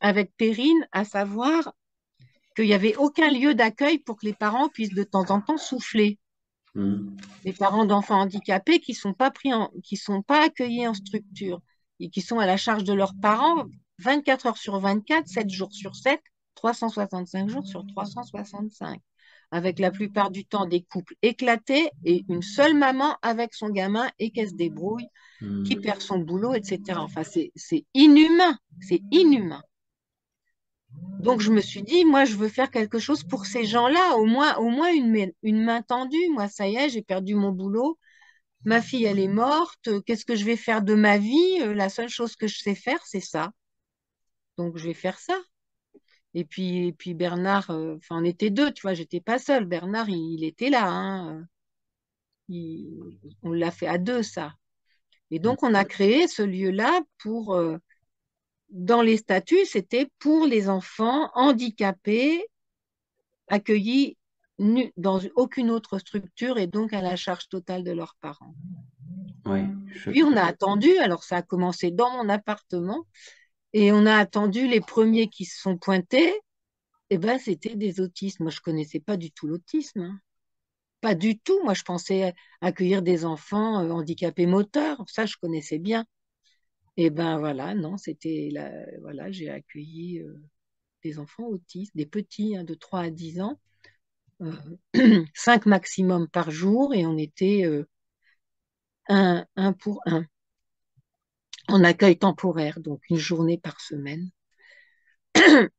avec Perrine, à savoir qu'il n'y avait aucun lieu d'accueil pour que les parents puissent de temps en temps souffler. Hmm, Les parents d'enfants handicapés qui sont pas qui sont pas accueillis en structure et qui sont à la charge de leurs parents 24 heures sur 24, 7 jours sur 7, 365 jours sur 365, avec la plupart du temps des couples éclatés et une seule maman avec son gamin et qu'elle se débrouille, qui hmm. perd son boulot, etc. Enfin, c'est inhumain, c'est inhumain. Donc, je me suis dit, moi, je veux faire quelque chose pour ces gens-là, au moins une main tendue. Moi, ça y est, j'ai perdu mon boulot. Ma fille, elle est morte. Qu'est-ce que je vais faire de ma vie? La seule chose que je sais faire, c'est ça. Donc, je vais faire ça. Et puis Bernard, enfin, on était deux, tu vois, j'étais pas seule. Bernard, il était là, hein. On l'a fait à deux, ça. Et donc, on a créé ce lieu-là dans les statuts, c'était pour les enfants handicapés accueillis dans aucune autre structure et donc à la charge totale de leurs parents. Oui, Puis on a attendu, alors ça a commencé dans mon appartement, et on a attendu les premiers qui se sont pointés, et ben c'était des autistes. Moi je connaissais pas du tout l'autisme, hein. Pas du tout. Moi je pensais accueillir des enfants handicapés moteurs, ça je connaissais bien. Et ben voilà, non, voilà, j'ai accueilli des enfants autistes, des petits, hein, de 3 à 10 ans, 5 maximum par jour, et on était un pour un, en accueil temporaire, donc une journée par semaine.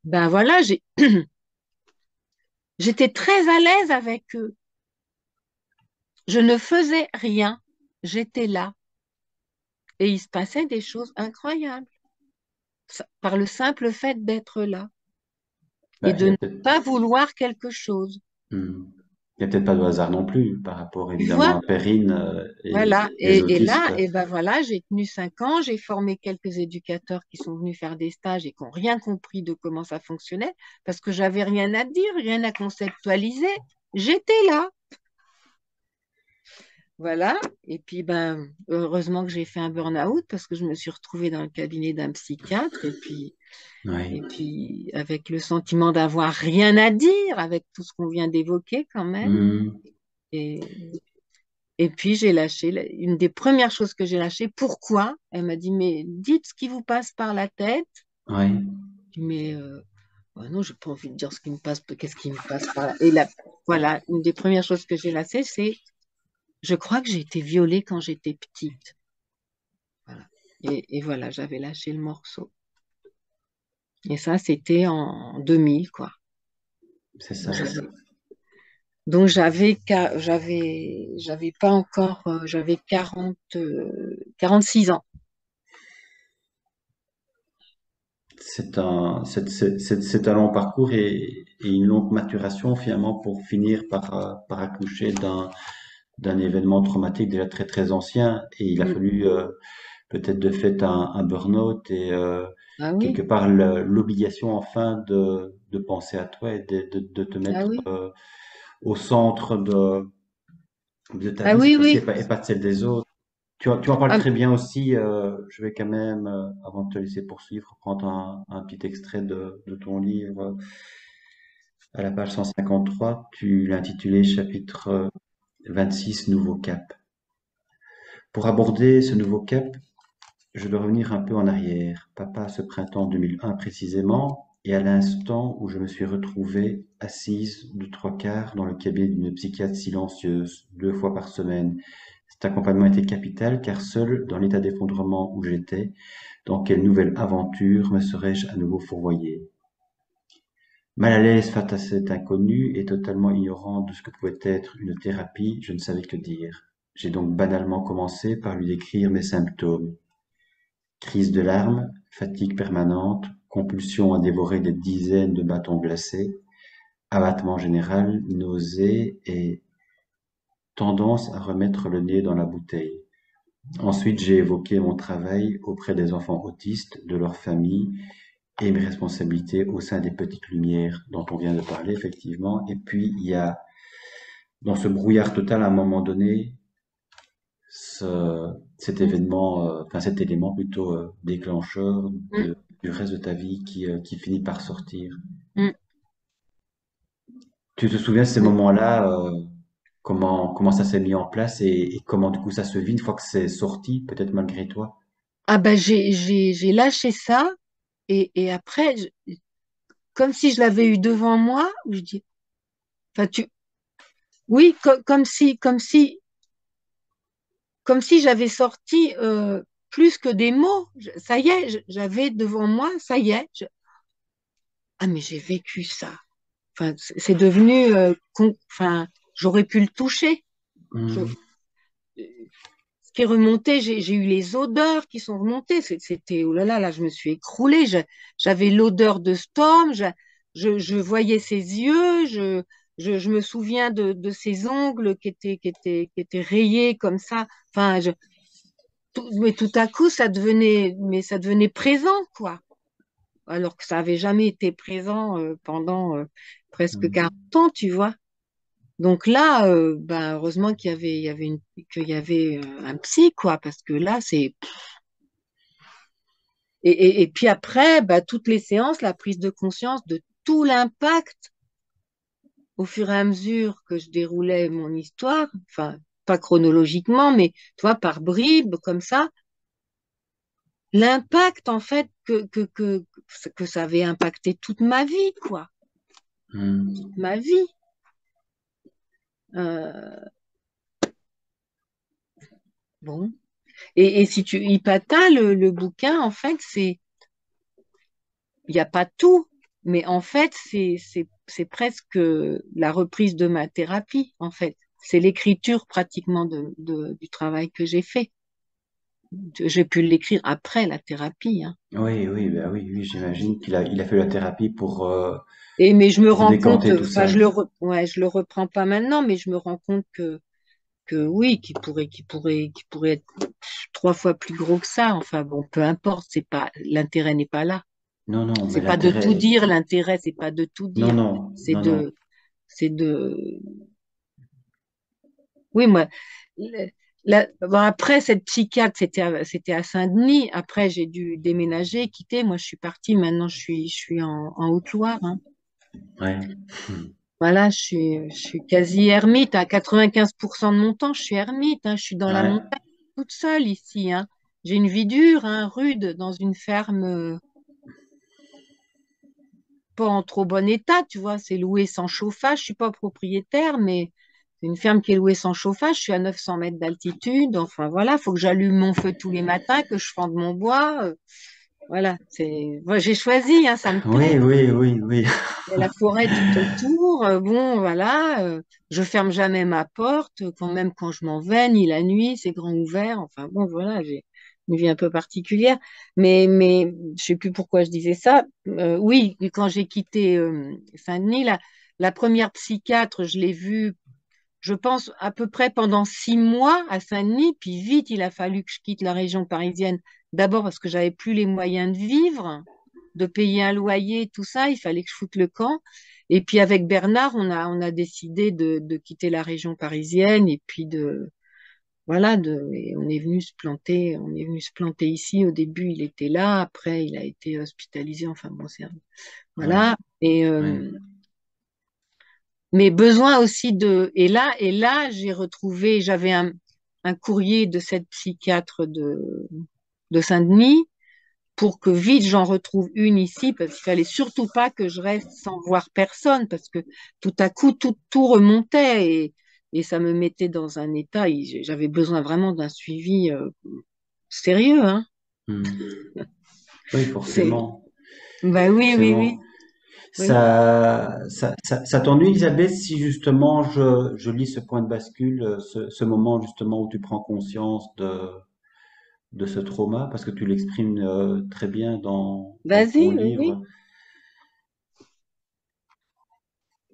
Ben voilà, j'étais très à l'aise avec eux. Je ne faisais rien, j'étais là, et il se passait des choses incroyables par le simple fait d'être là et bah, il y de a ne peut-être. pas vouloir quelque chose. Hmm. Il y a peut-être pas de hasard non plus par rapport Tu évidemment vois? à Perrine Voilà, et les et autistes, là, quoi. et ben voilà, j'ai tenu 5 ans, j'ai formé quelques éducateurs qui sont venus faire des stages et qui n'ont rien compris de comment ça fonctionnait, parce que j'avais rien à dire, rien à conceptualiser. J'étais là, voilà. Et puis ben, heureusement que j'ai fait un burn-out parce que je me suis retrouvée dans le cabinet d'un psychiatre Oui. et puis avec le sentiment d'avoir rien à dire, avec tout ce qu'on vient d'évoquer quand même. Hmm, Et, Et puis j'ai lâché, une des premières choses que j'ai lâchées, pourquoi? Elle m'a dit, mais dites ce qui vous passe par la tête. oui. Mais bah non, j'ai pas envie de dire ce qui me passe, qu'est-ce qui me passe par là. Et là, voilà, une des premières choses que j'ai lâchées, c'est, je crois que j'ai été violée quand j'étais petite. Voilà. Et voilà, j'avais lâché le morceau. Et ça, c'était en 2000, quoi. C'est ça. Donc j'avais pas encore, j'avais 46 ans. C'est un long parcours et une longue maturation finalement pour finir par accoucher d'un événement traumatique déjà très très ancien et il a Mm. fallu peut-être de fait un burn-out et Ah quelque oui, part l'obligation enfin de penser à toi et de te ah mettre oui, au centre de ta ah vie oui, cette fois-ci oui. et pas de celle des autres. Tu en parles Ah, très bien aussi. Je vais quand même, avant de te laisser poursuivre, prendre un petit extrait de ton livre à la page 153. Tu l'as intitulé chapitre 26, Nouveau cap. Pour aborder ce nouveau cap, je dois revenir un peu en arrière. Papa, ce printemps 2001 précisément, et à l'instant où je me suis retrouvée assise de trois quarts dans le cabinet d'une psychiatre silencieuse, 2 fois par semaine. Cet accompagnement était capital car seul, dans l'état d'effondrement où j'étais, dans quelle nouvelle aventure me serais-je à nouveau fourvoyé? Mal à l'aise face à cet inconnu et totalement ignorant de ce que pouvait être une thérapie, je ne savais que dire. J'ai donc banalement commencé par lui décrire mes symptômes. Crise de larmes, fatigue permanente, compulsion à dévorer des dizaines de bâtons glacés, abattement général, nausées et tendance à remettre le nez dans la bouteille. Ensuite, j'ai évoqué mon travail auprès des enfants autistes, de leurs familles et mes responsabilités au sein des petites lumières dont on vient de parler, effectivement. Et puis, il y a, dans ce brouillard total, à un moment donné, cet événement, enfin cet élément plutôt déclencheur Mm, du reste de ta vie qui finit par sortir. mm, Tu te souviens de ces mm. moments-là, comment ça s'est mis en place et comment du coup ça se vit une fois que c'est sorti, peut-être malgré toi? Ah ben j'ai lâché ça et après, comme si je l'avais eu devant moi, où je dis, enfin oui, comme si j'avais sorti plus que des mots. Ça y est, j'avais devant moi, ça y est. Ah mais j'ai vécu ça. Enfin, c'est devenu, enfin, j'aurais pu le toucher. Je- Hmm, Ce qui est remonté, j'ai eu les odeurs qui sont remontées. C'était, oh là là, là, je me suis écroulée. J'avais l'odeur de Storm, je voyais ses yeux, je me souviens de ses ongles qui étaient rayés comme ça. Enfin, mais tout à coup, ça devenait présent, quoi. Alors que ça avait jamais été présent pendant presque hmm, 40 ans, tu vois. Donc là, ben, heureusement qu'il y avait un psy, quoi, parce que là, c'est et puis après, bah, toutes les séances, la prise de conscience de tout l'impact au fur et à mesure que je déroulais mon histoire, enfin, pas chronologiquement, mais tu vois, par bribes, comme ça, l'impact, en fait, que ça avait impacté toute ma vie, quoi, hmm. toute ma vie. Euh, bon. Et si tu Ipata, le bouquin, en fait, il n'y a pas tout, mais en fait, c'est presque la reprise de ma thérapie, en fait. C'est l'écriture pratiquement du travail que j'ai fait. J'ai pu l'écrire après la thérapie, hein. Oui, oui, bah oui, oui, j'imagine qu'il a fait la thérapie Et mais je me pour rends compte, décanter tout enfin, ça. ouais, je le reprends pas maintenant, mais je me rends compte que oui, qu'il pourrait être 3 fois plus gros que ça. Enfin bon, peu importe, c'est pas, l'intérêt n'est pas là. Non, non, mais C'est pas de tout l'intérêt, dire, l'intérêt, c'est pas de tout non, dire. non, C'est non, non. de, c'est de, oui, moi, le- bon, après, cette psychiatre, c'était à Saint-Denis. Après, j'ai dû déménager, quitter. Moi, je suis partie. Maintenant, je suis en Haute-Loire, hein. Ouais, Voilà, je suis quasi ermite. À 95% de mon temps, je suis ermite, hein. Je suis dans la ouais, montagne toute seule ici, hein. J'ai une vie dure, hein, rude, dans une ferme pas en trop bon état, tu vois. C'est loué sans chauffage. Je suis pas propriétaire, mais c'est une ferme qui est louée sans chauffage. Je suis à 900 mètres d'altitude. Enfin, voilà, faut que j'allume mon feu tous les matins, que je fende mon bois. Voilà, j'ai choisi, hein, ça me plaît. oui, oui, oui, oui. Il y a la forêt tout autour. Bon, voilà, je ferme jamais ma porte, quand même quand je m'en vais, ni la nuit, c'est grand ouvert. Enfin bon, voilà, j'ai une vie un peu particulière. Mais je sais plus pourquoi je disais ça. Oui, quand j'ai quitté Saint-Denis, la première psychiatre, je l'ai vue, je pense, à peu près pendant 6 mois à Saint-Denis. Puis vite, il a fallu que je quitte la région parisienne. D'abord parce que j'avais plus les moyens de vivre, de payer un loyer, tout ça. Il fallait que je foute le camp. Et puis avec Bernard, on a décidé de quitter la région parisienne et puis voilà, et on est venu se planter ici. Au début, il était là. Après, il a été hospitalisé. Enfin bon, Ouais, voilà. ouais. Mais besoin aussi et là, j'ai retrouvé, j'avais un courrier de cette psychiatre de Saint-Denis pour que vite j'en retrouve une ici, parce qu'il fallait surtout pas que je reste sans voir personne, parce que tout à coup, tout remontait et ça me mettait dans un état, j'avais besoin vraiment d'un suivi sérieux, hein. Hmm. Oui, C'est, forcément, bah oui, oui, oui, forcément. oui. Ça t'ennuie, Elisabeth, si justement je lis ce point de bascule, ce moment justement où tu prends conscience de ce trauma, parce que tu l'exprimes très bien dans ton Vas-y, oui, oui. livre.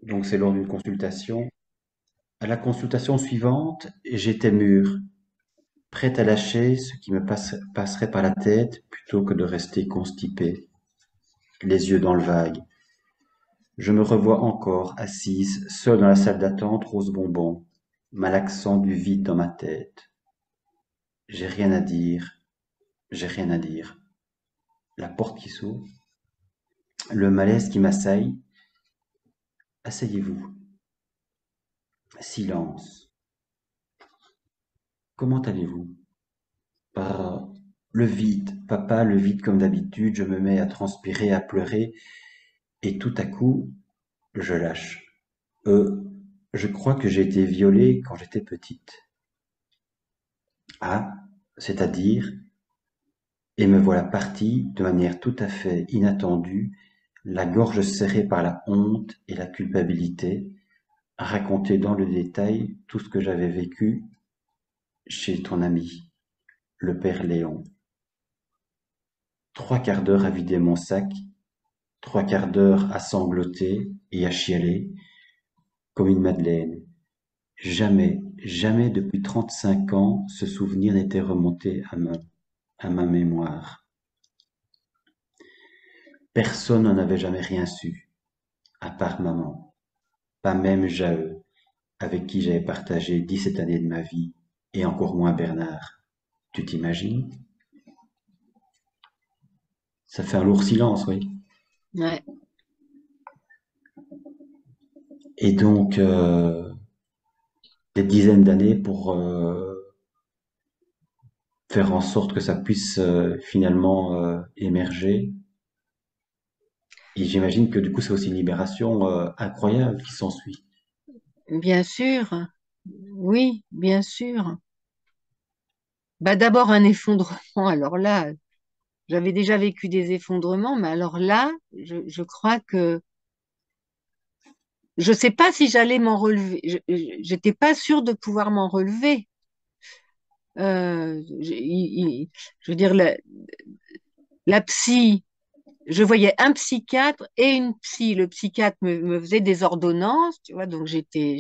Donc c'est lors d'une consultation. À la consultation suivante, j'étais mûr, prêt à lâcher ce qui me passerait par la tête plutôt que de rester constipé, les yeux dans le vague. Je me revois encore assise, seule dans la salle d'attente, rose bonbon, malaxant du vide dans ma tête. J'ai rien à dire, j'ai rien à dire. La porte qui s'ouvre, le malaise qui m'assaille. Asseyez-vous. Silence. Comment allez-vous? Bah, le vide, papa, le vide comme d'habitude, je me mets à transpirer, à pleurer, et tout à coup, je lâche. Euh, je crois que j'ai été violée quand j'étais petite. Ah, c'est-à-dire, et me voilà partie, de manière tout à fait inattendue, la gorge serrée par la honte et la culpabilité, à raconter dans le détail tout ce que j'avais vécu chez ton ami, le père Léon. 3 quarts d'heure à vider mon sac, 3 quarts d'heure à sangloter et à chialer comme une madeleine. Jamais, jamais depuis 35 ans, ce souvenir n'était remonté à ma mémoire. Personne n'en avait jamais rien su, à part maman, pas même Jaë, avec qui j'avais partagé 17 années de ma vie, et encore moins Bernard. Tu t'imagines? Ça fait un lourd silence, oui. Ouais. Et donc, des dizaines d'années pour faire en sorte que ça puisse finalement émerger. Et j'imagine que du coup, c'est aussi une libération incroyable qui s'ensuit. Bien sûr. Oui, bien sûr. Bah, d'abord un effondrement. Alors là, j'avais déjà vécu des effondrements, mais alors là, je crois que je sais pas si j'allais m'en relever. J'étais pas sûre de pouvoir m'en relever. Je veux dire, la psy, je voyais un psychiatre et une psy. Le psychiatre me faisait des ordonnances, tu vois, donc j'étais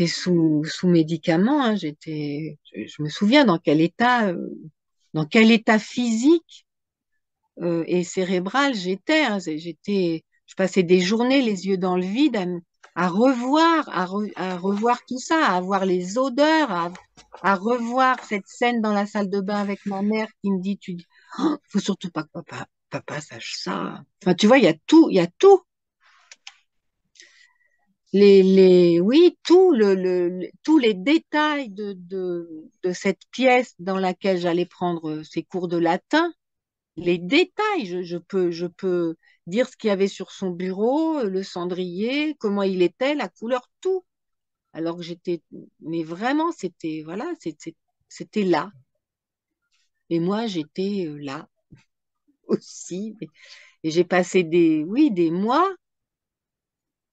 sous médicaments, hein, je me souviens dans quel état physique et cérébral j'étais, hein. Je passais des journées les yeux dans le vide à revoir, à revoir tout ça, à voir les odeurs, à revoir cette scène dans la salle de bain avec ma mère qui me dit, oh, faut surtout pas que papa sache ça. Enfin, tu vois, il y a tout. Oui, tous les détails de cette pièce dans laquelle j'allais prendre ces cours de latin, les détails, je peux dire ce qu'il y avait sur son bureau, le cendrier, comment il était, la couleur, tout. Alors que mais vraiment, voilà, c'était là. Et moi, j'étais là aussi. Et j'ai passé oui, des mois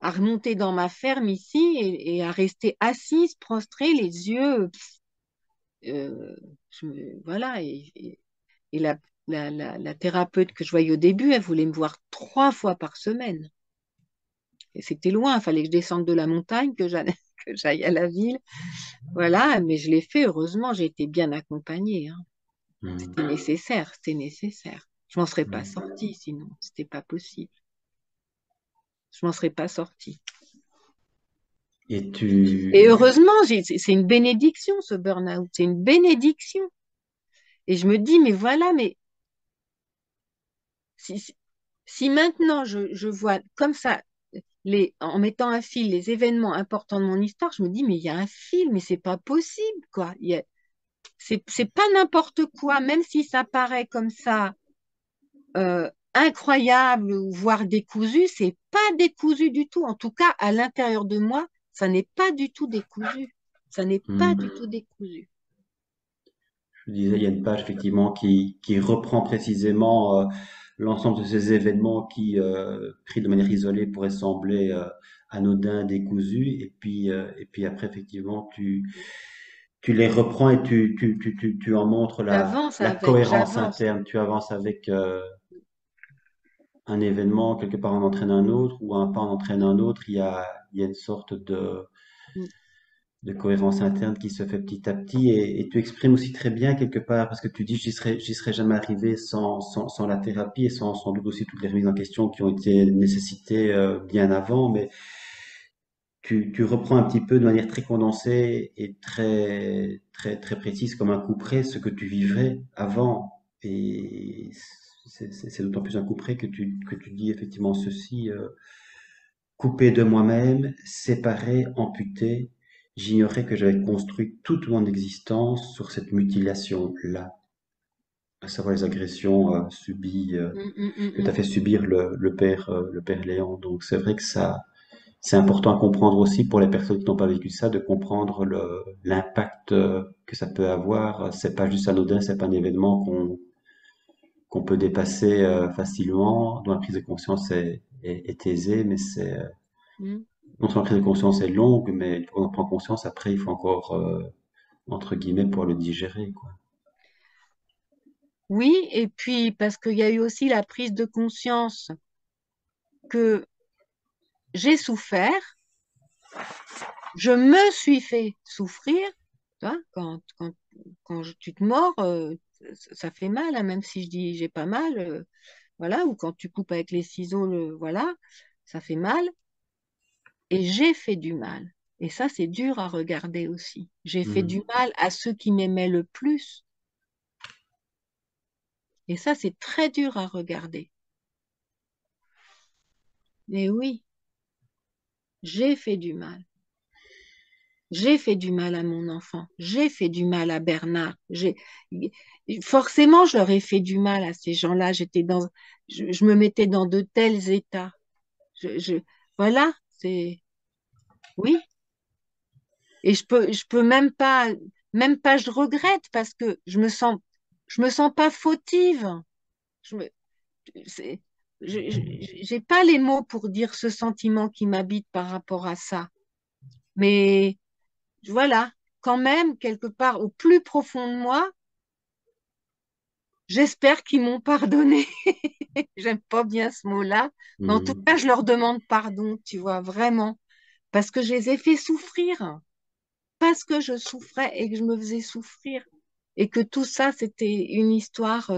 à remonter dans ma ferme ici et à rester assise, prostrée, les yeux, euh, voilà. Et la thérapeute que je voyais au début, elle voulait me voir 3 fois par semaine. Et c'était loin, il fallait que je descende de la montagne, que j'aille à la ville. Voilà, mais je l'ai fait, heureusement, j'ai été bien accompagnée, hein. C'était Mhm. nécessaire, c'était nécessaire. Je m'en serais pas Mhm. sortie sinon, c'était pas possible. Je m'en serais pas sortie. Et Et tu... heureusement, c'est une bénédiction ce burn-out, c'est une bénédiction. Et je me dis, mais voilà, mais si, si maintenant je vois comme ça, en mettant un fil, les événements importants de mon histoire, je me dis, mais il y a un fil, mais c'est pas possible, quoi. c'est pas n'importe quoi, même si ça paraît comme ça incroyable ou voire décousu, c'est pas décousu du tout. En tout cas, à l'intérieur de moi, ça n'est pas du tout décousu. Ça n'est pas du Hmm. tout décousu. Je disais, il y a une page effectivement qui reprend précisément l'ensemble de ces événements qui, pris de manière isolée, pourraient sembler anodins, décousus, et puis après, effectivement, tu les reprends et tu en montres J'avance la avec, cohérence j'avance. interne. Tu avances avec un événement, quelque part en entraîne un autre, ou un pas en entraîne un autre. Il y a une sorte Mm. de cohérence interne qui se fait petit à petit et tu exprimes aussi très bien quelque part parce que tu dis j'y serais jamais arrivé sans la thérapie et sans doute aussi toutes les remises en question qui ont été nécessitées bien avant, mais tu reprends un petit peu de manière très condensée et très précise comme un coup près ce que tu vivrais avant et c'est d'autant plus un coup près que tu dis effectivement ceci. Coupé de moi-même, séparé, amputé, j'ignorais que j'avais construit toute mon existence sur cette mutilation-là, à savoir les agressions subies, Mm, mm, mm, que tu as mm. fait subir le père Léon. Donc c'est vrai que ça, c'est important à comprendre aussi pour les personnes qui n'ont pas vécu ça, de comprendre l'impact que ça peut avoir. C'est pas juste anodin, c'est pas un événement qu'on peut dépasser facilement, dont la prise de conscience est aisée, mais c'est Mm. non seulement la prise de conscience est longue, mais pour en prendre conscience, après, il faut encore, entre guillemets, pour le digérer, quoi. Oui, et puis parce qu'il y a eu aussi la prise de conscience que j'ai souffert, je me suis fait souffrir. Tu vois, tu te mords, ça fait mal, hein, même si je dis j'ai pas mal, voilà, ou quand tu coupes avec les ciseaux, voilà, ça fait mal. Et j'ai fait du mal. Et ça, c'est dur à regarder aussi. J'ai fait du Hmm. mal à ceux qui m'aimaient le plus. Et ça, c'est très dur à regarder. Mais oui, j'ai fait du mal. J'ai fait du mal à mon enfant. J'ai fait du mal à Bernard. Forcément, je leur ai fait du mal à ces gens-là. Je me mettais dans de tels états. Je, je, voilà, c'est, oui. Et je peux même pas, je regrette parce que je me sens pas fautive. Je me, c'est, j'ai pas les mots pour dire ce sentiment qui m'habite par rapport à ça. Mais voilà, quand même, quelque part, au plus profond de moi, j'espère qu'ils m'ont pardonné. J'aime pas bien ce mot-là, mais en tout cas, Hmm. je leur demande pardon, tu vois, vraiment, parce que je les ai fait souffrir, parce que je souffrais et que je me faisais souffrir, et que tout ça, c'était une histoire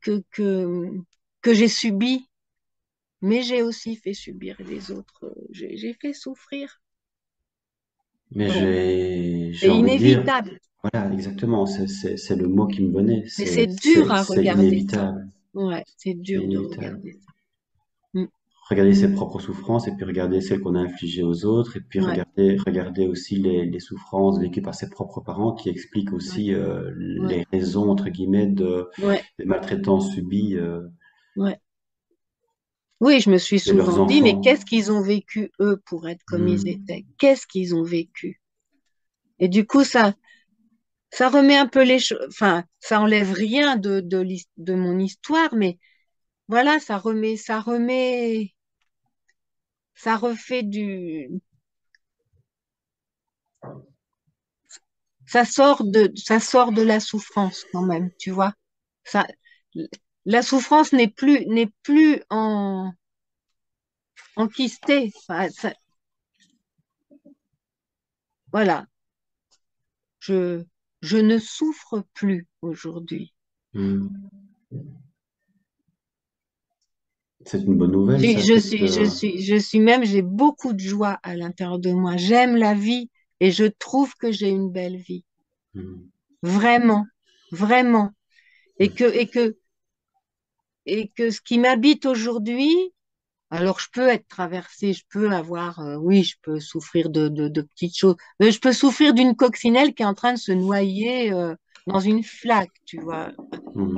que, que, que j'ai subie, mais j'ai aussi fait subir les autres, j'ai fait souffrir. Mais Bon, j'ai c'est envie de dire, inévitable, voilà, exactement, c'est le mot qui me venait, mais c'est dur à c'est regarder ça. inévitable, Ouais, c'est c'est dur de inévitable. regarder ça. Mm. Regarder ses propres souffrances et puis regarder celles qu'on a infligées aux autres et puis Ouais, regarder aussi les souffrances vécues par ses propres parents qui expliquent ouais, aussi ouais, les raisons, entre guillemets, ouais, des maltraitances subies ouais. Oui, je me suis de leurs souvent dit, mais enfants. qu'est-ce qu'ils ont vécu, eux, pour être comme ils Hmm. étaient? Qu'est-ce qu'ils ont vécu? Et du coup, ça remet un peu les choses, enfin, ça enlève rien de mon histoire, mais voilà, ça refait ça sort de la souffrance quand même, tu vois. Ça, la souffrance n'est plus enquistée. Enfin, voilà, je, je ne souffre plus aujourd'hui. Hmm. C'est une bonne nouvelle, ça, Je suis même, j'ai beaucoup de joie à l'intérieur de moi. J'aime la vie et je trouve que j'ai une belle vie. hmm. Vraiment, vraiment. Et que, et que, et que ce qui m'habite aujourd'hui, Alors, je peux être traversée, je peux avoir, oui, je peux souffrir de petites choses. Mais je peux souffrir d'une coccinelle qui est en train de se noyer dans une flaque, tu vois.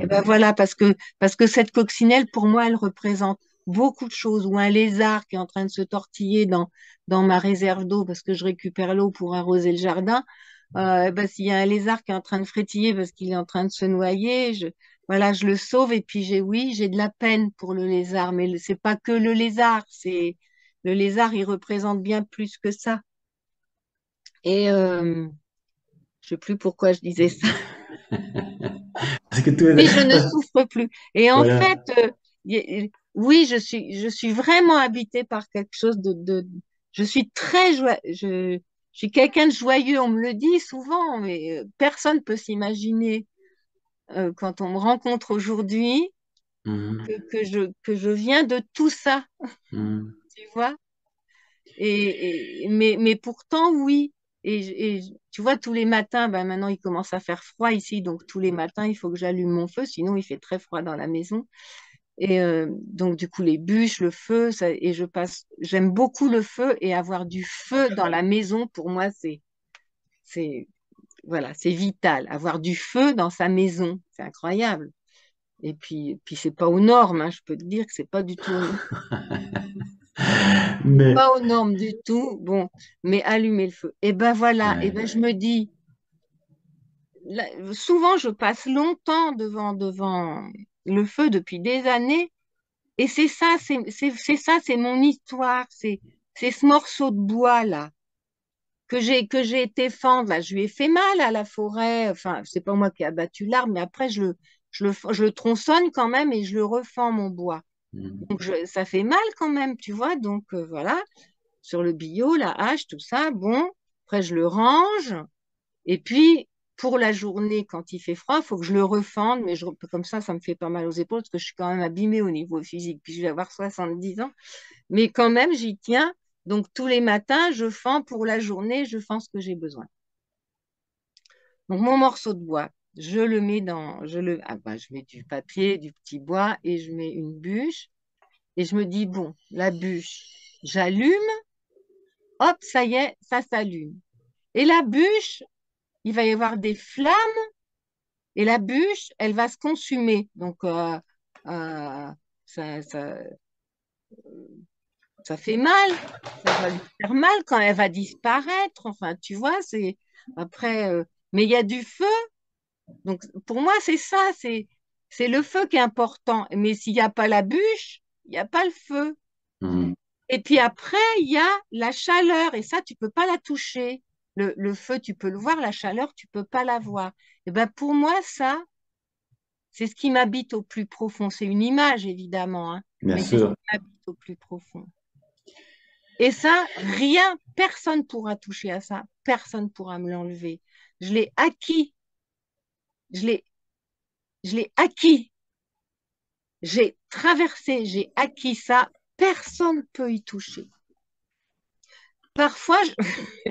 Et ben Mhm. voilà, parce que cette coccinelle, pour moi, elle représente beaucoup de choses. Ou un lézard qui est en train de se tortiller dans ma réserve d'eau parce que je récupère l'eau pour arroser le jardin. Ben, s'il y a un lézard qui est en train de frétiller parce qu'il est en train de se noyer, voilà, je le sauve. Et puis oui, j'ai de la peine pour le lézard, mais c'est pas que le lézard, le lézard, il représente bien plus que ça. Et je sais plus pourquoi je disais ça. Parce que tout Oui, je ne est... souffre plus. Et en Voilà. fait, oui, je suis vraiment habitée par quelque chose je suis très je suis quelqu'un de joyeux. On me le dit souvent, mais personne peut s'imaginer quand on me rencontre aujourd'hui Mhm. que je viens de tout ça, Mhm. tu vois. Mais pourtant, oui. Tu vois, tous les matins, ben maintenant il commence à faire froid ici, donc tous les matins il faut que j'allume mon feu, sinon il fait très froid dans la maison. Et donc, du coup, les bûches, le feu, j'aime beaucoup le feu et avoir du feu dans la maison, pour moi, c'est, voilà, c'est vital. Avoir du feu dans sa maison, c'est incroyable. Et puis c'est pas aux normes, hein, je peux te dire que c'est pas du tout aux normes. Mais, Pas aux normes du tout. Bon, mais allumer le feu. Et ben voilà, et ouais. ben je me dis, souvent je passe longtemps devant le feu depuis des années. Et c'est ça, c'est ça, c'est mon histoire, c'est ce morceau de bois là que j'ai été fendre là. Je lui ai fait mal à la forêt. Enfin, c'est pas moi qui ai abattu l'arbre, mais après je le tronçonne quand même et je le refends mon bois. Mhm. Donc ça fait mal quand même, tu vois. Donc voilà, sur le billot, la hache, tout ça. Bon, après je le range. Et puis, pour la journée, quand il fait froid, il faut que je le refende, mais comme ça me fait pas mal aux épaules parce que je suis quand même abîmée au niveau physique. Puis je vais avoir 70 ans. Mais quand même, j'y tiens. Donc, tous les matins, je fends pour la journée, je fends ce que j'ai besoin. Donc, mon morceau de bois, je le mets je mets du papier, du petit bois et je mets une bûche. Et je me dis, bon, la bûche, j'allume, hop, ça y est, ça s'allume. Et la bûche, il va y avoir des flammes. Et la bûche, elle va se consumer. Donc, euh, ça, ça, ça fait mal. Ça va lui faire mal quand elle va disparaître. Enfin, tu vois, c'est après. Mais il y a du feu. Donc, pour moi, c'est ça. C'est le feu qui est important. Mais s'il n'y a pas la bûche, il n'y a pas le feu. Mhm. Et puis après, il y a la chaleur. Et ça, tu peux pas la toucher. Le feu, tu peux le voir. La chaleur, tu peux pas la voir. Et ben, pour moi, ça, c'est ce qui m'habite au plus profond. C'est une image, évidemment, hein, Bien mais c'est ce sûr. qui m'habite au plus profond. Et ça, rien, personne pourra toucher à ça. Personne pourra me l'enlever. Je l'ai acquis. Je l'ai, je l'ai acquis. J'ai traversé, j'ai acquis ça. Personne ne peut y toucher. Parfois,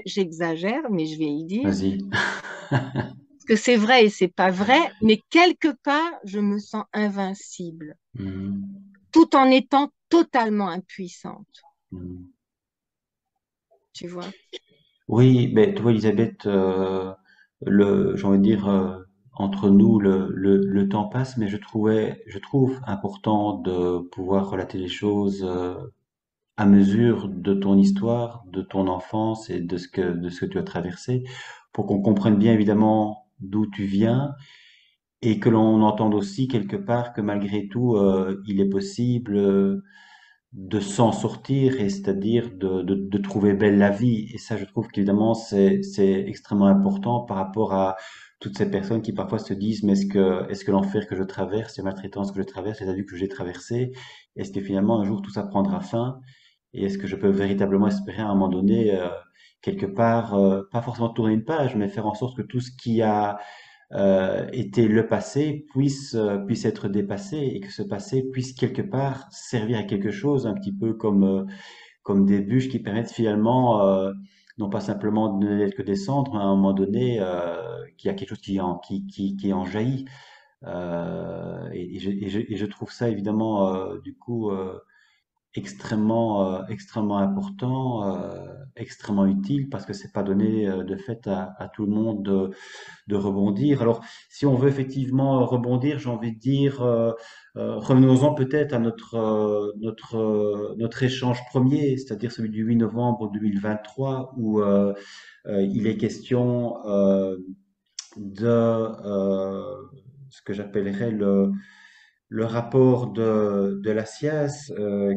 j'exagère, mais je vais y dire, Vas-y. parce que c'est vrai et c'est pas vrai, mais quelque part, je me sens invincible, Mhm. tout en étant totalement impuissante. Mhm. Tu vois? Oui, ben, tu vois, Elisabeth, j'ai envie de dire, entre nous, le temps passe, mais je trouve important de pouvoir relater les choses à mesure de ton histoire, de ton enfance et de ce que tu as traversé, pour qu'on comprenne bien évidemment d'où tu viens et que l'on entende aussi quelque part que malgré tout, il est possible de s'en sortir et c'est-à-dire de trouver belle la vie. Et ça, je trouve qu'évidemment, c'est extrêmement important par rapport à toutes ces personnes qui parfois se disent, mais est-ce que l'enfer que je traverse, les maltraitances que je traverse, les abus que j'ai traversés, est-ce que finalement un jour tout ça prendra fin? Et est-ce que je peux véritablement espérer à un moment donné, quelque part, pas forcément tourner une page, mais faire en sorte que tout ce qui a était le passé puisse être dépassé et que ce passé puisse quelque part servir à quelque chose, un petit peu comme des bûches qui permettent finalement non pas simplement de n'être que des cendres, mais à un moment donné qu'il y a quelque chose qui en jaillit. Et je trouve ça évidemment du coup extrêmement important, extrêmement utile parce que c'est pas donné de fait à tout le monde de rebondir. Alors, si on veut effectivement rebondir, j'ai envie de dire, revenons-en peut-être à notre échange premier, c'est-à-dire celui du 8 novembre 2023, où il est question de ce que j'appellerais le rapport de la SIAS,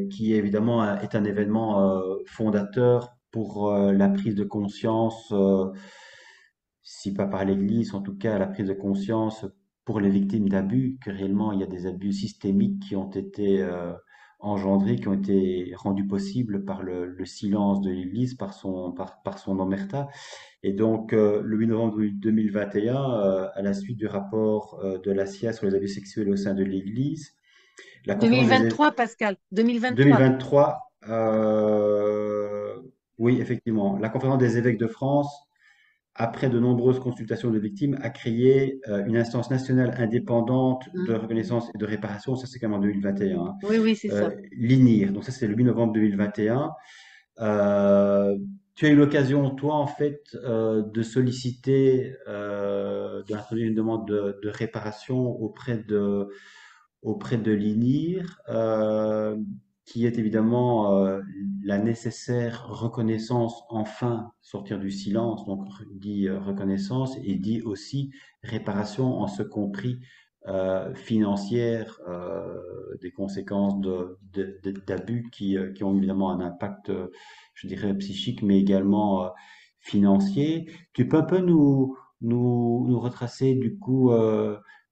qui évidemment est un événement fondateur pour la prise de conscience, si pas par l'Église, en tout cas la prise de conscience pour les victimes d'abus, que réellement il y a des abus systémiques qui ont été engendrés, qui ont été rendus possibles par le silence de l'Église, par son omerta. Et donc, le 8 novembre 2021, à la suite du rapport de la CIA sur les abus sexuels au sein de l'Église, la conférence des 2023, Pascal, 2023. 2023, oui, effectivement, la conférence des évêques de France, après de nombreuses consultations de victimes, a créé une instance nationale indépendante de Hein. reconnaissance et de réparation. Ça, c'est quand même en 2021. Oui, oui, c'est ça. L'INIR. Donc ça, c'est le 8 novembre 2021. Tu as eu l'occasion, toi, en fait, de solliciter, d'introduire une demande de réparation auprès de l'INIR, qui est évidemment la nécessaire reconnaissance, enfin, sortir du silence, donc dit reconnaissance, et dit aussi réparation, en ce compris financière, des conséquences d'abus qui ont évidemment un impact, je dirais, psychique, mais également financier. Tu peux un peu nous retracer du coup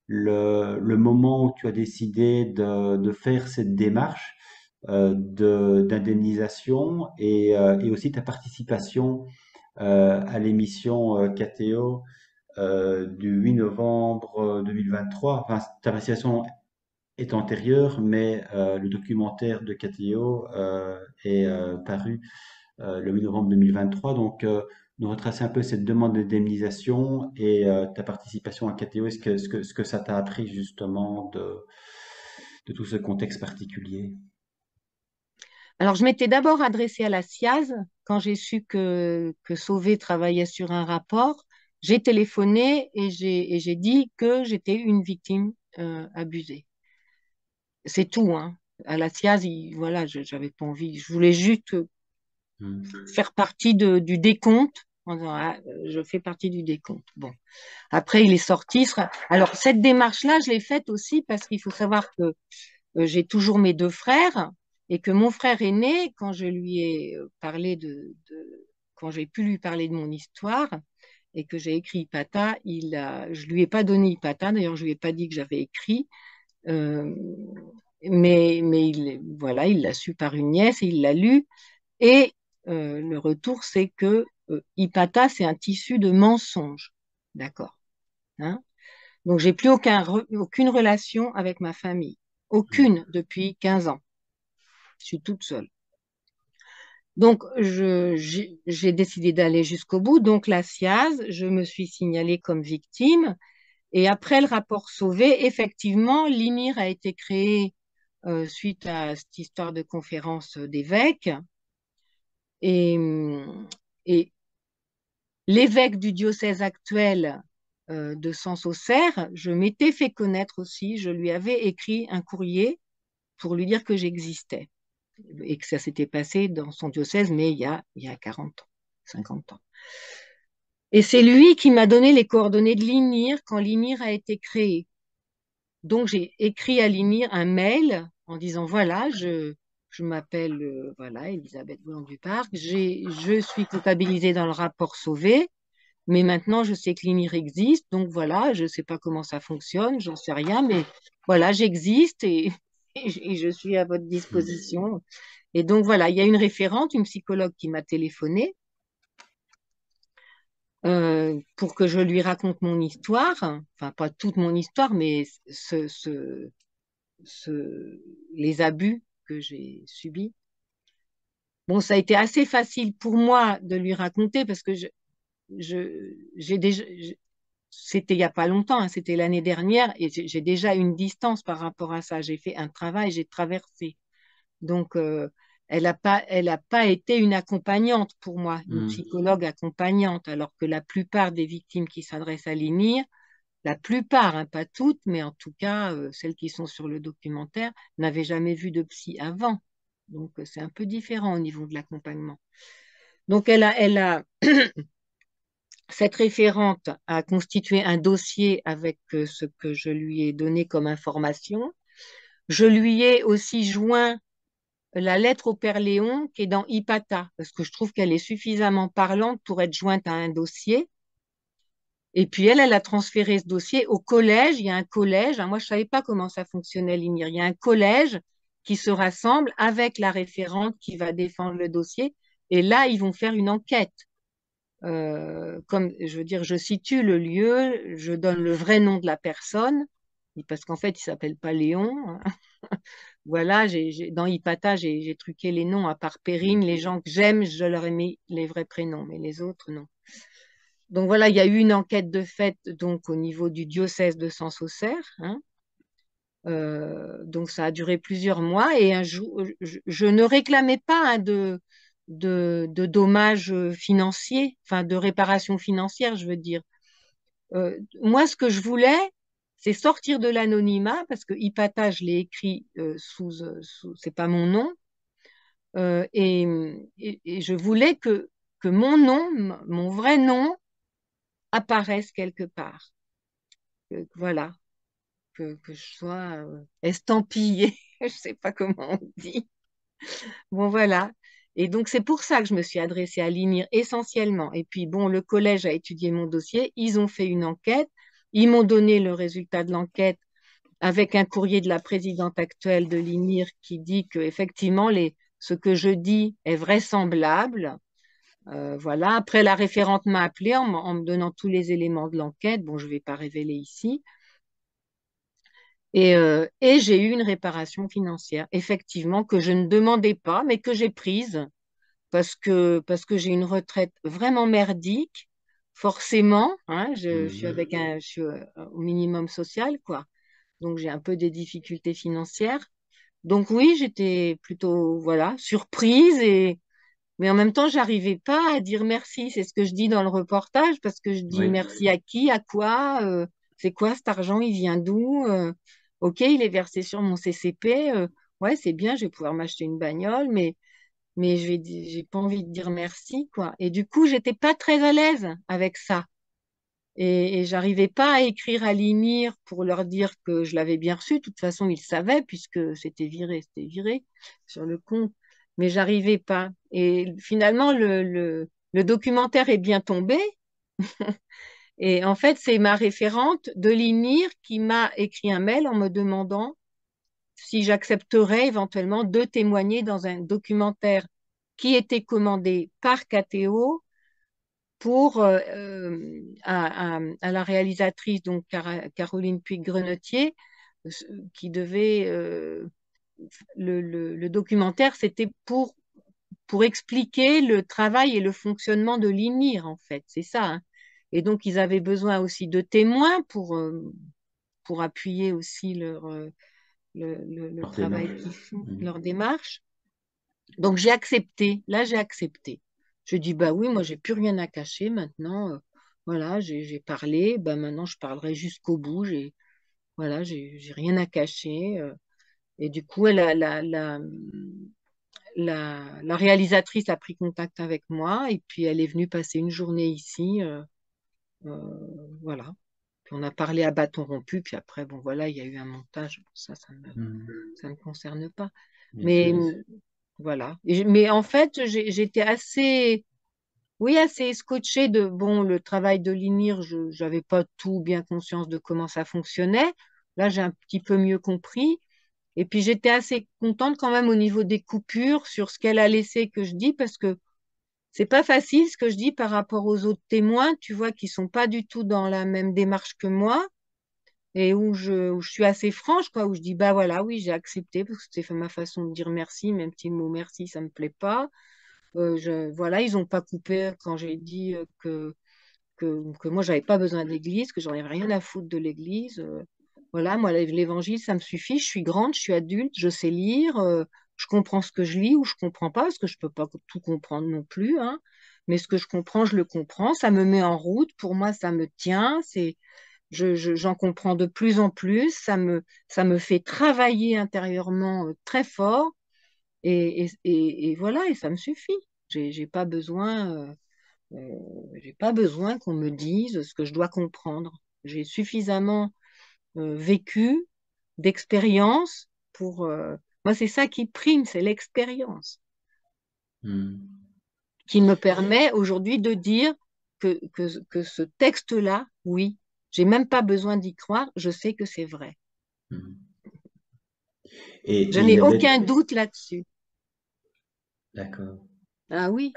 le moment où tu as décidé de faire cette démarche d'indemnisation et aussi ta participation à l'émission KTO du 8 novembre 2023. Enfin, ta participation est antérieure, mais le documentaire de KTO est paru le 8 novembre 2023. Donc, nous retracer un peu cette demande d'indemnisation et ta participation à KTO, ce que ça t'a appris justement de tout ce contexte particulier. Alors, je m'étais d'abord adressée à la SIAZ quand j'ai su que Sauvé travaillait sur un rapport. J'ai téléphoné et j'ai dit que j'étais une victime abusée. C'est tout, hein. À la SIAZ, voilà, j'avais pas envie. Je voulais juste Hmm. faire partie du décompte. En disant, ah, je fais partie du décompte. Bon. Après, il est sorti. Alors, cette démarche-là, je l'ai faite aussi parce qu'il faut savoir que j'ai toujours mes deux frères et que mon frère aîné, quand je lui ai parlé quand j'ai pu lui parler de mon histoire et que j'ai écrit Ipata, je lui ai pas donné Ipata, d'ailleurs je lui ai pas dit que j'avais écrit, euh, mais voilà, il l'a su par une nièce et il l'a lu et le retour c'est que Ipata c'est un tissu de mensonges, d'accord, hein. Donc j'ai plus aucune relation avec ma famille, aucune depuis 15 ans. Je suis toute seule. Donc, j'ai décidé d'aller jusqu'au bout. Donc, la SIAZ, je me suis signalée comme victime. Et après le rapport Sauvé, effectivement, l'INIR a été créé suite à cette histoire de conférence d'évêques. Et, et l'évêque du diocèse actuel de Sens-Auxerre, je m'étais fait connaître aussi. Je lui avais écrit un courrier pour lui dire que j'existais et que ça s'était passé dans son diocèse, mais il y a 40 ans, 50 ans. Et c'est lui qui m'a donné les coordonnées de l'INIR quand l'INIR a été créé. Donc j'ai écrit à l'INIR un mail en disant voilà, je m'appelle voilà, Elisabeth Boulan-Duparc, je suis comptabilisée dans le rapport Sauvé, mais maintenant je sais que l'INIR existe, donc voilà, je ne sais pas comment ça fonctionne, j'en sais rien, mais voilà, j'existe et je suis à votre disposition. Et donc voilà, il y a une référente, une psychologue qui m'a téléphoné pour que je lui raconte mon histoire, enfin pas toute mon histoire, mais les abus que j'ai subis. Bon, ça a été assez facile pour moi de lui raconter parce que j'ai déjà, c'était il n'y a pas longtemps, hein, c'était l'année dernière et j'ai déjà une distance par rapport à ça. J'ai fait un travail, j'ai traversé. Donc, elle a pas été une accompagnante pour moi, une Hmm. psychologue accompagnante, alors que la plupart des victimes qui s'adressent à l'INIR, la plupart, hein, pas toutes, mais en tout cas, celles qui sont sur le documentaire, n'avaient jamais vu de psy avant. Donc, c'est un peu différent au niveau de l'accompagnement. Donc, cette référente a constitué un dossier avec ce que je lui ai donné comme information. Je lui ai aussi joint la lettre au Père Léon qui est dans IPATA, parce que je trouve qu'elle est suffisamment parlante pour être jointe à un dossier. Et puis elle a transféré ce dossier au collège. Il y a un collège, hein, moi je savais pas comment ça fonctionnait l'INIR. Il y a un collège qui se rassemble avec la référente qui va défendre le dossier. Et là, ils vont faire une enquête. Comme je veux dire, je situe le lieu, je donne le vrai nom de la personne, parce qu'en fait, il s'appelle pas Léon, hein. Voilà, dans Ipata, j'ai truqué les noms, à part Perrine, les gens que j'aime, je leur ai mis les vrais prénoms, mais les autres, non. Donc voilà, il y a eu une enquête de fait donc au niveau du diocèse de Sens-Auxerre, hein. Donc ça a duré plusieurs mois et un jour, je ne réclamais pas, hein, de dommages financiers, enfin de réparation financière, je veux dire. Moi, ce que je voulais, c'est sortir de l'anonymat parce que Ipata, je l'ai écrit c'est pas mon nom, et je voulais que mon nom, mon vrai nom, apparaisse quelque part. Voilà, que je sois estampillée, je sais pas comment on dit. Bon, voilà. Et donc, c'est pour ça que je me suis adressée à l'INIR essentiellement. Et puis, bon, le collège a étudié mon dossier, ils ont fait une enquête, ils m'ont donné le résultat de l'enquête avec un courrier de la présidente actuelle de l'INIR qui dit que effectivement ce que je dis est vraisemblable. Voilà. Après, la référente m'a appelé en me donnant tous les éléments de l'enquête. Bon, je ne vais pas révéler ici. Et j'ai eu une réparation financière, effectivement, que je ne demandais pas, mais que j'ai prise parce que j'ai une retraite vraiment merdique, forcément, hein, Mhm. je suis au minimum social, quoi. Donc j'ai un peu des difficultés financières. Donc oui, j'étais plutôt, voilà, surprise mais en même temps, j'arrivais pas à dire merci. C'est ce que je dis dans le reportage parce que je dis Oui. merci à qui, à quoi, c'est quoi cet argent, il vient d'où? Ok, il est versé sur mon CCP. Ouais, c'est bien, je vais pouvoir m'acheter une bagnole, mais j'ai pas envie de dire merci, quoi. Et du coup, j'étais pas très à l'aise avec ça. Et j'arrivais pas à écrire à l'INIR pour leur dire que je l'avais bien reçu. De toute façon, ils savaient puisque c'était viré sur le compte. Mais j'arrivais pas. Et finalement, le documentaire est bien tombé. Et en fait, c'est ma référente de l'INIR qui m'a écrit un mail en me demandant si j'accepterais éventuellement de témoigner dans un documentaire qui était commandé par KTO pour à la réalisatrice donc Caroline Puig-Grenetier qui devait le documentaire c'était pour expliquer le travail et le fonctionnement de l'INIR en fait c'est ça, hein. Et donc ils avaient besoin aussi de témoins pour appuyer aussi le Leur travail démarche. qu'ils font, Mhm. leur démarche. Donc j'ai accepté. Là, j'ai accepté. Je dis, bah oui, moi, j'ai plus rien à cacher maintenant. Voilà, j'ai parlé. Bah maintenant, je parlerai jusqu'au bout. Voilà, j'ai rien à cacher. Et du coup, la réalisatrice a pris contact avec moi et puis elle est venue passer une journée ici. Voilà. Puis on a parlé à bâton rompu. Puis après, bon, voilà, il y a eu un montage. Bon, Mhm. ça me concerne pas. Bien Mais sûr. voilà. Mais en fait, j'étais assez, oui, assez scotchée de, bon, le travail de l'INIR, je n'avais pas tout bien conscience de comment ça fonctionnait. Là, j'ai un petit peu mieux compris. Et puis, j'étais assez contente quand même au niveau des coupures sur ce qu'elle a laissé que je dis, parce que c'est pas facile ce que je dis par rapport aux autres témoins, tu vois, qui sont pas du tout dans la même démarche que moi et où je suis assez franche, quoi, où je dis, bah voilà, oui, j'ai accepté parce que c'était ma façon de dire merci, même si le mot merci, ça me plaît pas. Voilà, ils n'ont pas coupé quand j'ai dit que moi, j'avais pas besoin d'église, que j'en avais rien à foutre de l'église. Voilà, moi, l'évangile, ça me suffit. Je suis grande, je suis adulte, je sais lire, Je comprends ce que je lis ou je comprends pas, parce que je peux pas tout comprendre non plus, hein. Mais ce que je comprends, je le comprends. Ça me met en route. Pour moi, ça me tient. J'en comprends de plus en plus. Ça me fait travailler intérieurement très fort. Et voilà, et ça me suffit. J'ai pas besoin, j'ai pas besoin qu'on me dise ce que je dois comprendre. J'ai suffisamment vécu d'expérience pour. Moi, c'est ça qui prime, c'est l'expérience Hmm. qui me permet aujourd'hui de dire que ce texte-là, oui, j'ai même pas besoin d'y croire, je sais que c'est vrai. Hmm. Je Et n'ai Elisabeth, aucun doute là-dessus. d'accord. Ah oui,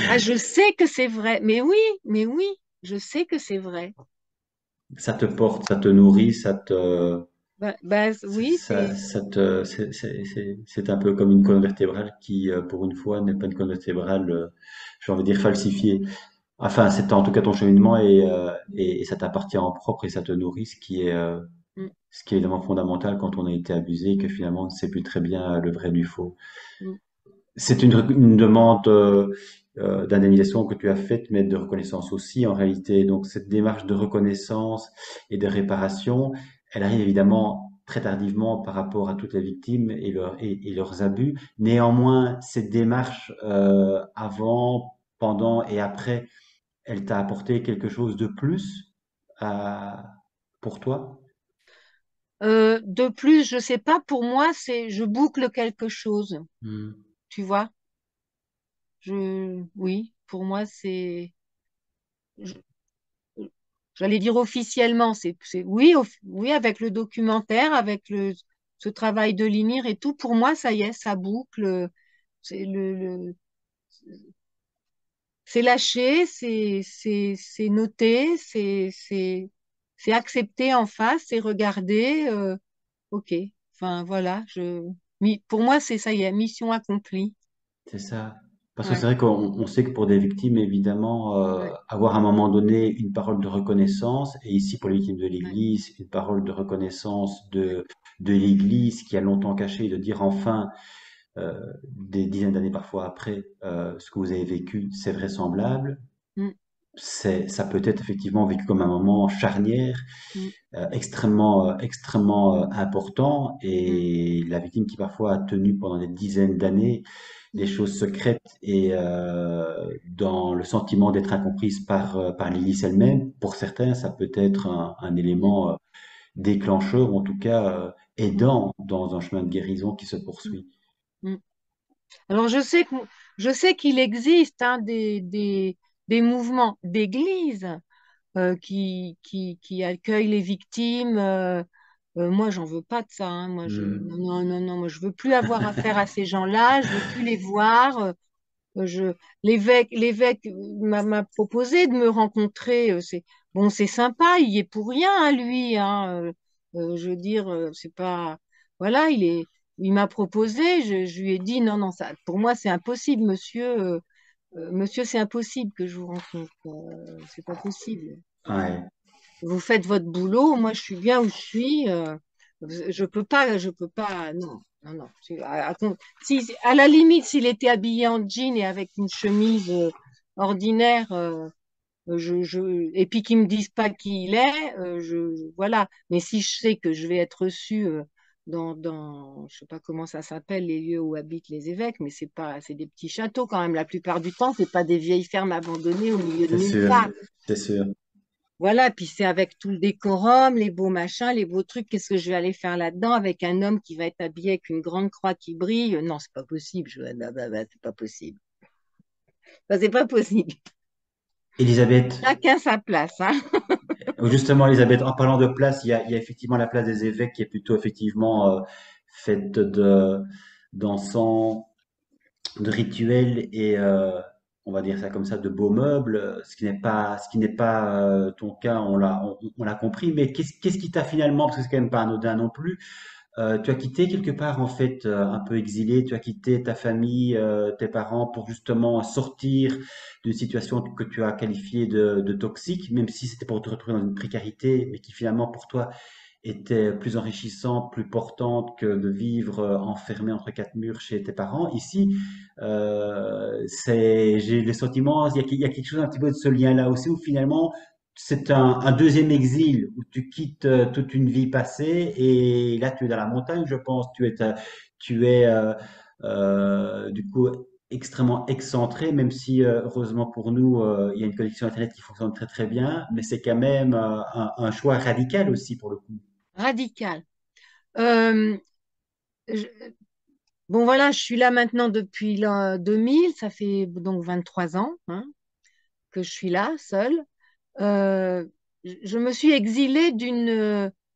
ah, je sais que c'est vrai. Mais oui, je sais que c'est vrai. Ça te porte, ça te nourrit, ça te, Oui, ça, c'est un peu comme une colonne vertébrale qui, pour une fois, n'est pas une colonne vertébrale, j'ai envie de dire falsifiée. Enfin, c'est en tout cas ton cheminement et ça t'appartient en propre et ça te nourrit, mm, ce qui est évidemment fondamental quand on a été abusé et que finalement on ne sait plus très bien le vrai du faux. mm, C'est une demande d'indemnisation que tu as faite, mais de reconnaissance aussi en réalité. Donc cette démarche de reconnaissance et de réparation, elle arrive évidemment très tardivement par rapport à toutes les victimes et leurs abus. Néanmoins, cette démarche avant, pendant et après, elle t'a apporté quelque chose de plus à- pour toi? de plus, je sais pas, pour moi, c'est je boucle quelque chose, Hmm. tu vois. Oui, pour moi, je- j'allais dire officiellement, oui, oui, avec le documentaire, ce travail de Limire et tout, pour moi, ça y est, ça boucle. C'est c'est lâché, c'est noté, c'est accepté en face, c'est regardé. Ok, enfin voilà, pour moi, c'est ça y est, mission accomplie. C'est ça. Parce que c'est Ouais, vrai qu'on sait que pour des victimes, évidemment, ouais, avoir à un moment donné une parole de reconnaissance, et ici pour les victimes de ouais, l'Église, une parole de reconnaissance ouais. de l'Église qui a longtemps caché, de dire enfin, des dizaines d'années parfois après, ce que vous avez vécu, c'est vraisemblable. Mm, Ça peut être effectivement vécu comme un moment charnière, mm, extrêmement important, mm, et la victime qui parfois a tenu pendant des dizaines d'années des mm, choses secrètes et dans le sentiment d'être incomprise par l'hélice elle-même, pour certains, ça peut être un mm, élément déclencheur, ou en tout cas mm, aidant dans un chemin de guérison qui se mm, poursuit. mm. Alors je sais qu'il existe hein, des mouvements d'église qui accueillent les victimes. Moi, j'en veux pas de ça. Hein. Hmm. Non, non, non, non, moi, je veux plus avoir affaire à ces gens-là. Je veux plus les voir. Je, l'évêque m'a proposé de me rencontrer. Bon, c'est sympa. Il y est pour rien, hein, lui. Hein. Je veux dire, c'est pas. Voilà, il m'a proposé. Je lui ai dit non, non, ça, pour moi, c'est impossible, monsieur. Monsieur, c'est impossible que je vous rencontre. C'est pas possible. Ouais, Vous faites votre boulot, moi je suis bien où je suis. Je peux pas, non, non, non. À la limite, s'il était habillé en jean et avec une chemise ordinaire, et puis qu'ils me disent pas qui il est, voilà. Mais si je sais que je vais être reçu je sais pas comment ça s'appelle, les lieux où habitent les évêques, mais c'est des petits châteaux quand même. La plupart du temps, c'est pas des vieilles fermes abandonnées au milieu de c'est nulle sûr, part. c'est sûr. Voilà, puis c'est avec tout le décorum, les beaux machins, les beaux trucs. Qu'est-ce que je vais aller faire là-dedans avec un homme qui va être habillé avec une grande croix qui brille? Non, c'est pas possible. C'est pas possible. C'est pas possible. Elisabeth, Chacun sa place, hein. justement, Elisabeth, en parlant de place, il y a effectivement la place des évêques qui est plutôt effectivement faite d'encens, de rituels et on va dire ça comme ça, de beaux meubles, ce qui n'est pas ton cas, on l'a compris. Mais qu'est-ce qui t'a finalement, parce que c'est quand même pas anodin non plus, tu as quitté quelque part en fait un peu exilé, tu as quitté ta famille, tes parents pour justement sortir d'une situation que tu as qualifiée de toxique, même si c'était pour te retrouver dans une précarité, mais qui finalement pour toi était plus enrichissante, plus portante que de vivre enfermé entre quatre murs chez tes parents. Ici, j'ai le sentiment, il y a quelque chose un petit peu de ce lien-là aussi, où finalement, c'est un deuxième exil, où tu quittes toute une vie passée, et là, tu es dans la montagne, je pense, tu es du coup extrêmement excentré, même si heureusement pour nous, il y a une connexion Internet qui fonctionne très très bien, mais c'est quand même un choix radical aussi pour le coup. Radical. Euh, je- bon, voilà, je suis là maintenant depuis l'an 2000, ça fait donc 23 ans hein, que je suis là, seule. Euh, je me suis exilée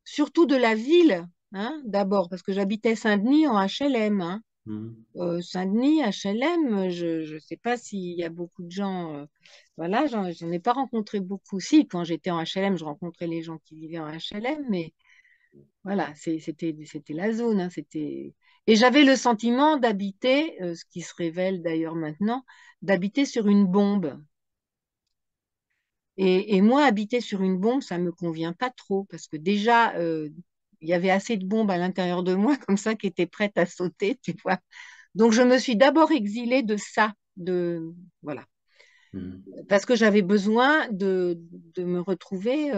surtout de la ville, hein, d'abord, parce que j'habitais Saint-Denis en HLM. Hein. Mhm. Saint-Denis, HLM, je ne sais pas s'il y a beaucoup de gens. Voilà, j'en ai pas rencontré beaucoup. Si, quand j'étais en HLM, je rencontrais les gens qui vivaient en HLM, mais voilà, c'était la zone. Hein, et j'avais le sentiment d'habiter, ce qui se révèle d'ailleurs maintenant, d'habiter sur une bombe. Et moi, habiter sur une bombe, ça me convient pas trop parce que déjà, il y avait assez de bombes à l'intérieur de moi comme ça qui étaient prêtes à sauter, tu vois. Donc, je me suis d'abord exilée de ça, voilà, Mhm. parce que j'avais besoin de me retrouver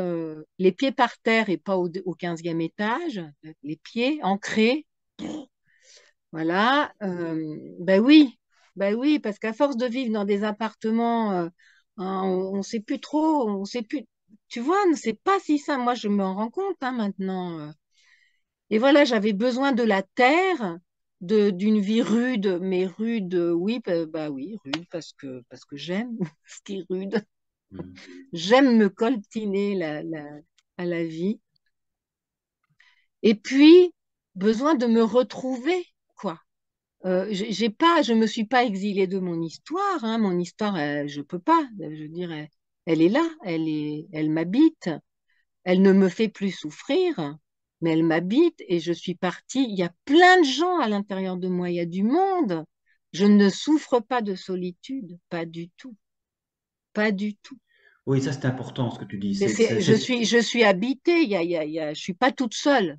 les pieds par terre et pas au 15e étage, les pieds ancrés, voilà. Ben oui, parce qu'à force de vivre dans des appartements, hein, on sait plus trop, on sait plus, tu vois, c'est pas si ça. Moi, je me rends compte hein, maintenant. Et voilà, j'avais besoin de la terre, d'une vie rude, mais rude, oui, bah oui, rude parce que j'aime ce qui est rude. Mhm. J'aime me coltiner à la vie. Et puis, besoin de me retrouver, quoi. Je me suis pas exilée de mon histoire, hein. Mon histoire, je peux pas. Je veux dire, elle est là, elle m'habite. Elle ne me fait plus souffrir, mais elle m'habite et je suis partie. Il y a plein de gens à l'intérieur de moi, il y a du monde. Je ne souffre pas de solitude, pas du tout, pas du tout. Oui, ça c'est important ce que tu dis. Je suis habitée, je suis pas toute seule,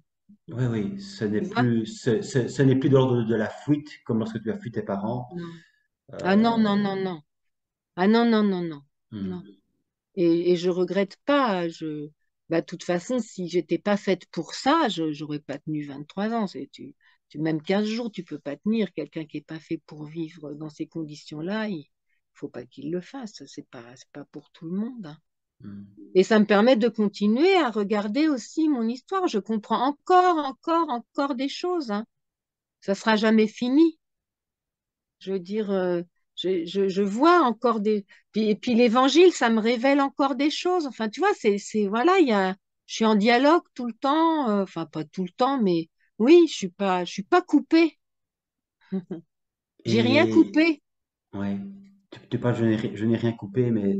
Oui, oui, tu vois? ce n'est plus de l'ordre de la fuite comme lorsque tu as fui tes parents. Non. Ah non, Euh, non, non, non. Ah non, non, non, non, non. hmm, Et je regrette pas. De toute façon, si j'étais pas faite pour ça, je j'aurais pas tenu 23 ans. Même 15 jours, tu peux pas tenir. Quelqu'un qui est pas fait pour vivre dans ces conditions-là, il faut pas qu'il le fasse. C'est pas pour tout le monde. Hein. hmm. Et ça me permet de continuer à regarder aussi mon histoire. Je comprends encore des choses. Hein. Ça sera jamais fini. Je veux dire, je vois encore des. Et puis l'évangile, ça me révèle encore des choses. Enfin, tu vois, voilà, je suis en dialogue tout le temps. Enfin, pas tout le temps, mais oui, je suis pas coupée. J'ai rien Et coupé. ouais, tu parles, je n'ai rien coupé, mais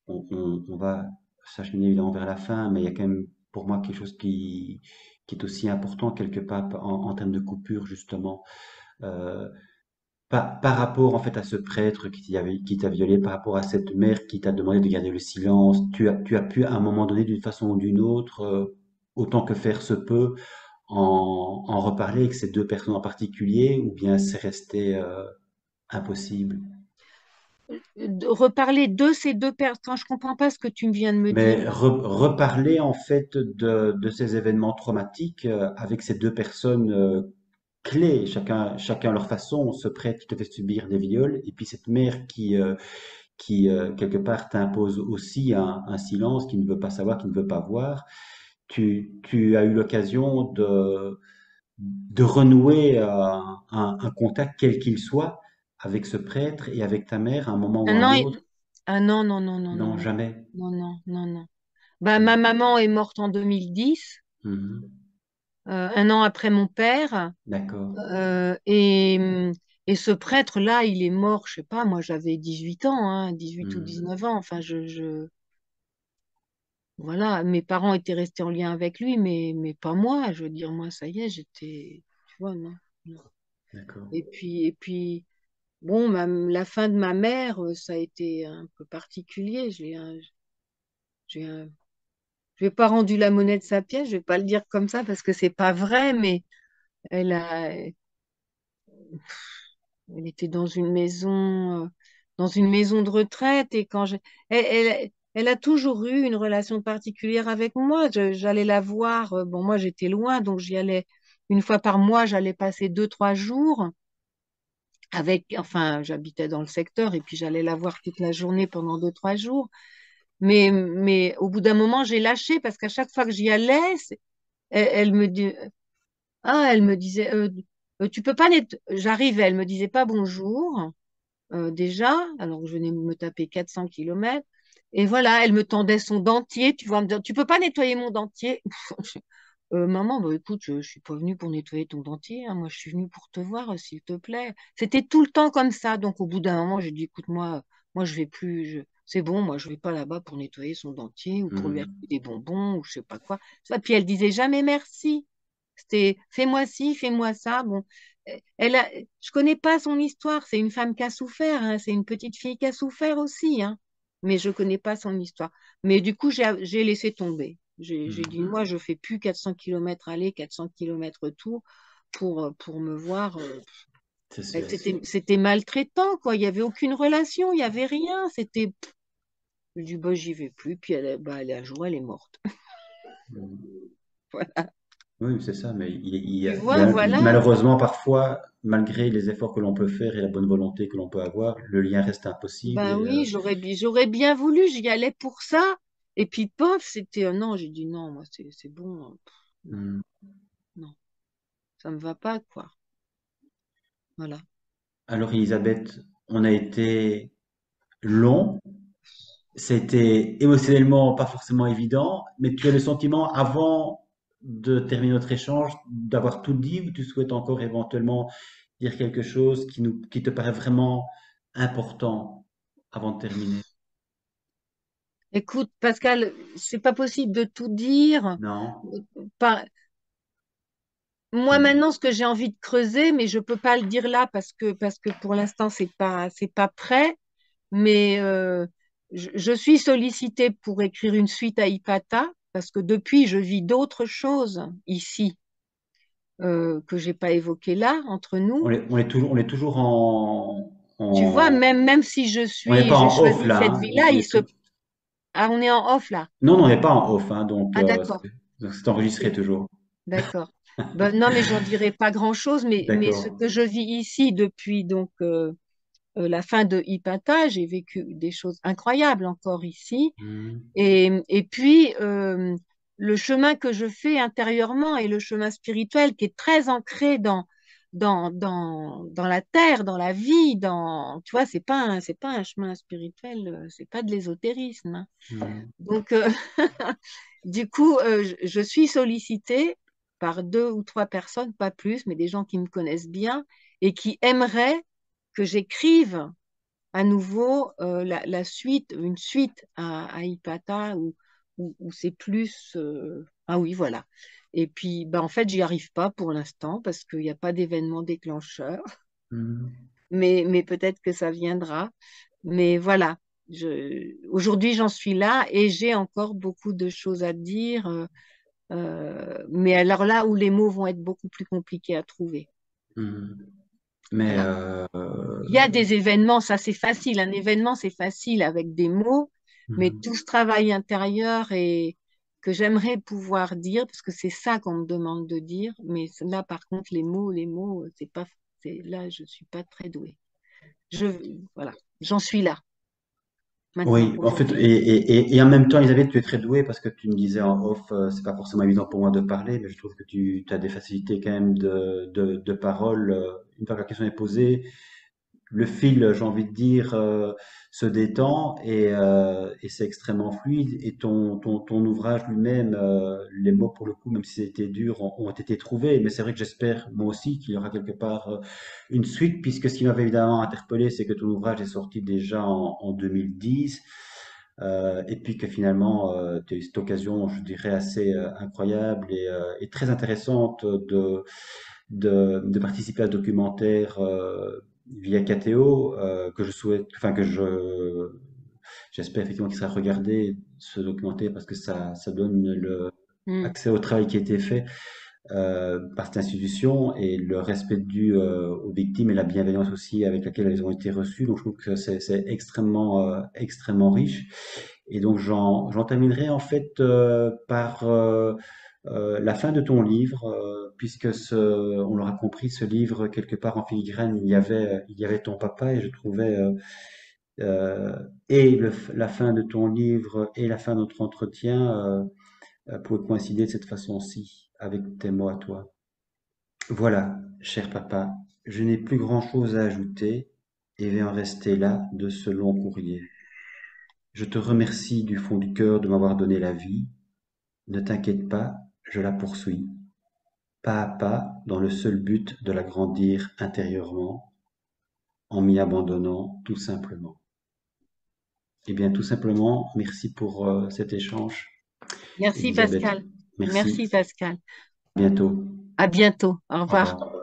on va s'acheminer évidemment vers la fin, mais il y a quand même pour moi quelque chose qui est aussi important quelque part en termes de coupure justement. Euh, par rapport en fait à ce prêtre qui t'a violé, par rapport à cette mère qui t'a demandé de garder le silence, tu as pu à un moment donné d'une façon ou d'une autre, autant que faire se peut, en reparler avec ces deux personnes en particulier, ou bien c'est resté impossible. De reparler de ces deux personnes. Je comprends pas ce que tu viens de me dire Mais là. reparler en fait de ces événements traumatiques avec ces deux personnes clés, chacun à leur façon, ce prêtre qui te fait subir des viols, et puis cette mère qui quelque part t'impose aussi un silence, qui ne veut pas savoir, qui ne veut pas voir. Tu as eu l'occasion de renouer un contact quel qu'il soit avec ce prêtre et avec ta mère à un moment ou Ah à un non, autre? ah non, non, non, non, non, Non, non, jamais. non, non, non, non. Bah, ma Mhm. maman est morte en 2010, Mhm. un an après mon père. D'accord. Euh, et, et ce prêtre-là, il est mort, je sais pas, moi j'avais 18 ans, hein, 18 ou Mhm. 19 ans. Enfin, voilà, mes parents étaient restés en lien avec lui, mais pas moi. Je veux dire, moi, ça y est, tu vois, non, non. D'accord. Et puis, bon, la fin de ma mère, ça a été un peu particulier. J'ai un, je vais pas rendu la monnaie de sa pièce, je vais pas le dire comme ça parce que c'est pas vrai, mais elle a, elle était dans une maison de retraite et elle a toujours eu une relation particulière avec moi. J'allais la voir. Bon, moi, j'étais loin, donc j'y allais une fois par mois. J'allais passer 2, 3 jours enfin, j'habitais dans le secteur et puis j'allais la voir toute la journée pendant 2, 3 jours. Mais au bout d'un moment, j'ai lâché parce qu'à chaque fois que j'y allais, elle me dit, elle me disait, tu peux pas J'arrivais, elle me disait pas bonjour. Déjà, alors que je venais me taper 400 kilomètres. Et voilà, elle me tendait son dentier. Tu vois, me dire, tu peux pas nettoyer mon dentier? Maman, bah, écoute, je suis pas venue pour nettoyer ton dentier, hein. Moi, je suis venue pour te voir, s'il te plaît. C'était tout le temps comme ça. Donc, au bout d'un moment, j'ai dit, écoute, moi, je vais plus. C'est bon, moi, je vais pas là-bas pour nettoyer son dentier ou pour lui Mhm. acheter des bonbons ou je sais pas quoi. Ça, puis elle disait jamais merci. C'était fais-moi ci, fais-moi ça. Bon, je connais pas son histoire. C'est une femme qui a souffert, hein. C'est une petite fille qui a souffert aussi, hein. Mais je connais pas son histoire. Mais du coup, j'ai laissé tomber. J'ai dit, Mhm. moi, je fais plus 400 kilomètres aller, 400 kilomètres retour pour me voir. C'est sûr. C'était maltraitant, quoi. Il y avait aucune relation, il y avait rien. Je dis, bah, j'y vais plus. Puis elle est un jour, elle est morte. Mhm. Voilà. Oui, c'est ça, mais Tu il y vois, a voilà. malheureusement parfois, malgré les efforts que l'on peut faire et la bonne volonté que l'on peut avoir, le lien reste impossible. Ben oui, j'aurais bien voulu, j'y allais pour ça. Et puis, pof, c'était un non. J'ai dit non, moi, c'est bon, hein. Non, Hmm. non, ça me va pas, quoi. Voilà. Alors, Elisabeth, on a été long. C'était émotionnellement pas forcément évident, mais tu as le sentiment, avant de terminer notre échange, d'avoir tout dit, ou tu souhaites encore éventuellement dire quelque chose qui te paraît vraiment important avant de terminer? Écoute, Pascal, c'est pas possible de tout dire. Non? Par- Moi, Hmm. maintenant, ce que j'ai envie de creuser, mais je peux pas le dire là parce que pour l'instant, c'est pas prêt. Mais je suis sollicitée pour écrire une suite à Ipata parce que depuis, je vis d'autres choses ici que j'ai pas évoquées là entre nous. On est toujours Tu vois, en- même si on n'est pas j'ai en off choisi là, cette hein. vie-là, on est en off là. Non, non, on n'est pas en off, hein, Ah, d'accord. donc c'est enregistré Ok. toujours. D'accord. Ben, non, mais j'en dirai pas grand-chose, mais ce D'accord. que je vis ici depuis la fin de Ipata, j'ai vécu des choses incroyables encore ici. Hmm. Et puis, le chemin que je fais intérieurement et le chemin spirituel qui est très ancré dans la terre, dans la vie, tu vois, c'est pas un chemin spirituel, c'est pas de l'ésotérisme, hein. Hmm. Donc, du coup, je suis sollicitée par 2 ou 3 personnes, pas plus, mais des gens qui me connaissent bien et qui aimeraient que j'écrive à nouveau la suite, une suite à Ipata où c'est plus. Ah oui, voilà. Et puis, bah, en fait, j'y arrive pas pour l'instant parce qu'il n'y a pas d'événement déclencheur, Hmm. mais peut-être que ça viendra. Mais voilà, aujourd'hui, j'en suis là et j'ai encore beaucoup de choses à dire. Mais alors là où les mots vont être beaucoup plus compliqués à trouver. Hmm. Mais Voilà. Il y a des événements, ça c'est facile. Un événement, c'est facile avec des mots, mais hmm. tout ce travail intérieur et que j'aimerais pouvoir dire, parce que c'est ça qu'on me demande de dire, mais là, par contre, les mots, c'est pas, là, je suis pas très douée. Je, voilà, j'en suis là maintenant, Oui, en fait, aujourd'hui. et en même temps, Elisabeth, tu es très douée parce que tu me disais en off, c'est pas forcément évident pour moi de parler, mais je trouve que tu as des facilités quand même de parole. Une fois que la question est posée, le fil, j'ai envie de dire, se détend et c'est extrêmement fluide. Et ton ouvrage lui-même, les mots pour le coup, même si c'était dur, ont été trouvés. Mais c'est vrai que j'espère moi aussi qu'il y aura quelque part une suite, puisque ce qui m'avait évidemment interpellé, c'est que ton ouvrage est sorti déjà en 2010. Et puis que finalement, tu as eu cette occasion, je dirais, assez incroyable et très intéressante de participer à un documentaire via KTO, que je souhaite, enfin que je j'espère effectivement qu'il sera regardé, ce documentaire, parce que ça donne le Mm. accès au travail qui a été fait par cette institution et le respect dû aux victimes et la bienveillance aussi avec laquelle elles ont été reçues. Donc je trouve que c'est extrêmement, extrêmement riche. Et donc j'en terminerai en fait par la fin de ton livre, puisque on l'aura compris, ce livre, quelque part en filigrane, il y avait ton papa et je trouvais et la fin de ton livre et la fin de notre entretien pouvaient coïncider de cette façon-ci avec tes mots à toi. Voilà, cher papa, je n'ai plus grand-chose à ajouter et vais en rester là de ce long courrier. Je te remercie du fond du cœur de m'avoir donné la vie. Ne t'inquiète pas, je la poursuis, pas à pas, dans le seul but de l'agrandir intérieurement, en m'y abandonnant tout simplement. Eh bien, tout simplement, merci pour cet échange, Merci Elisabeth. Pascal. Merci. Merci Pascal. À bientôt. À bientôt. Au Au revoir. revoir.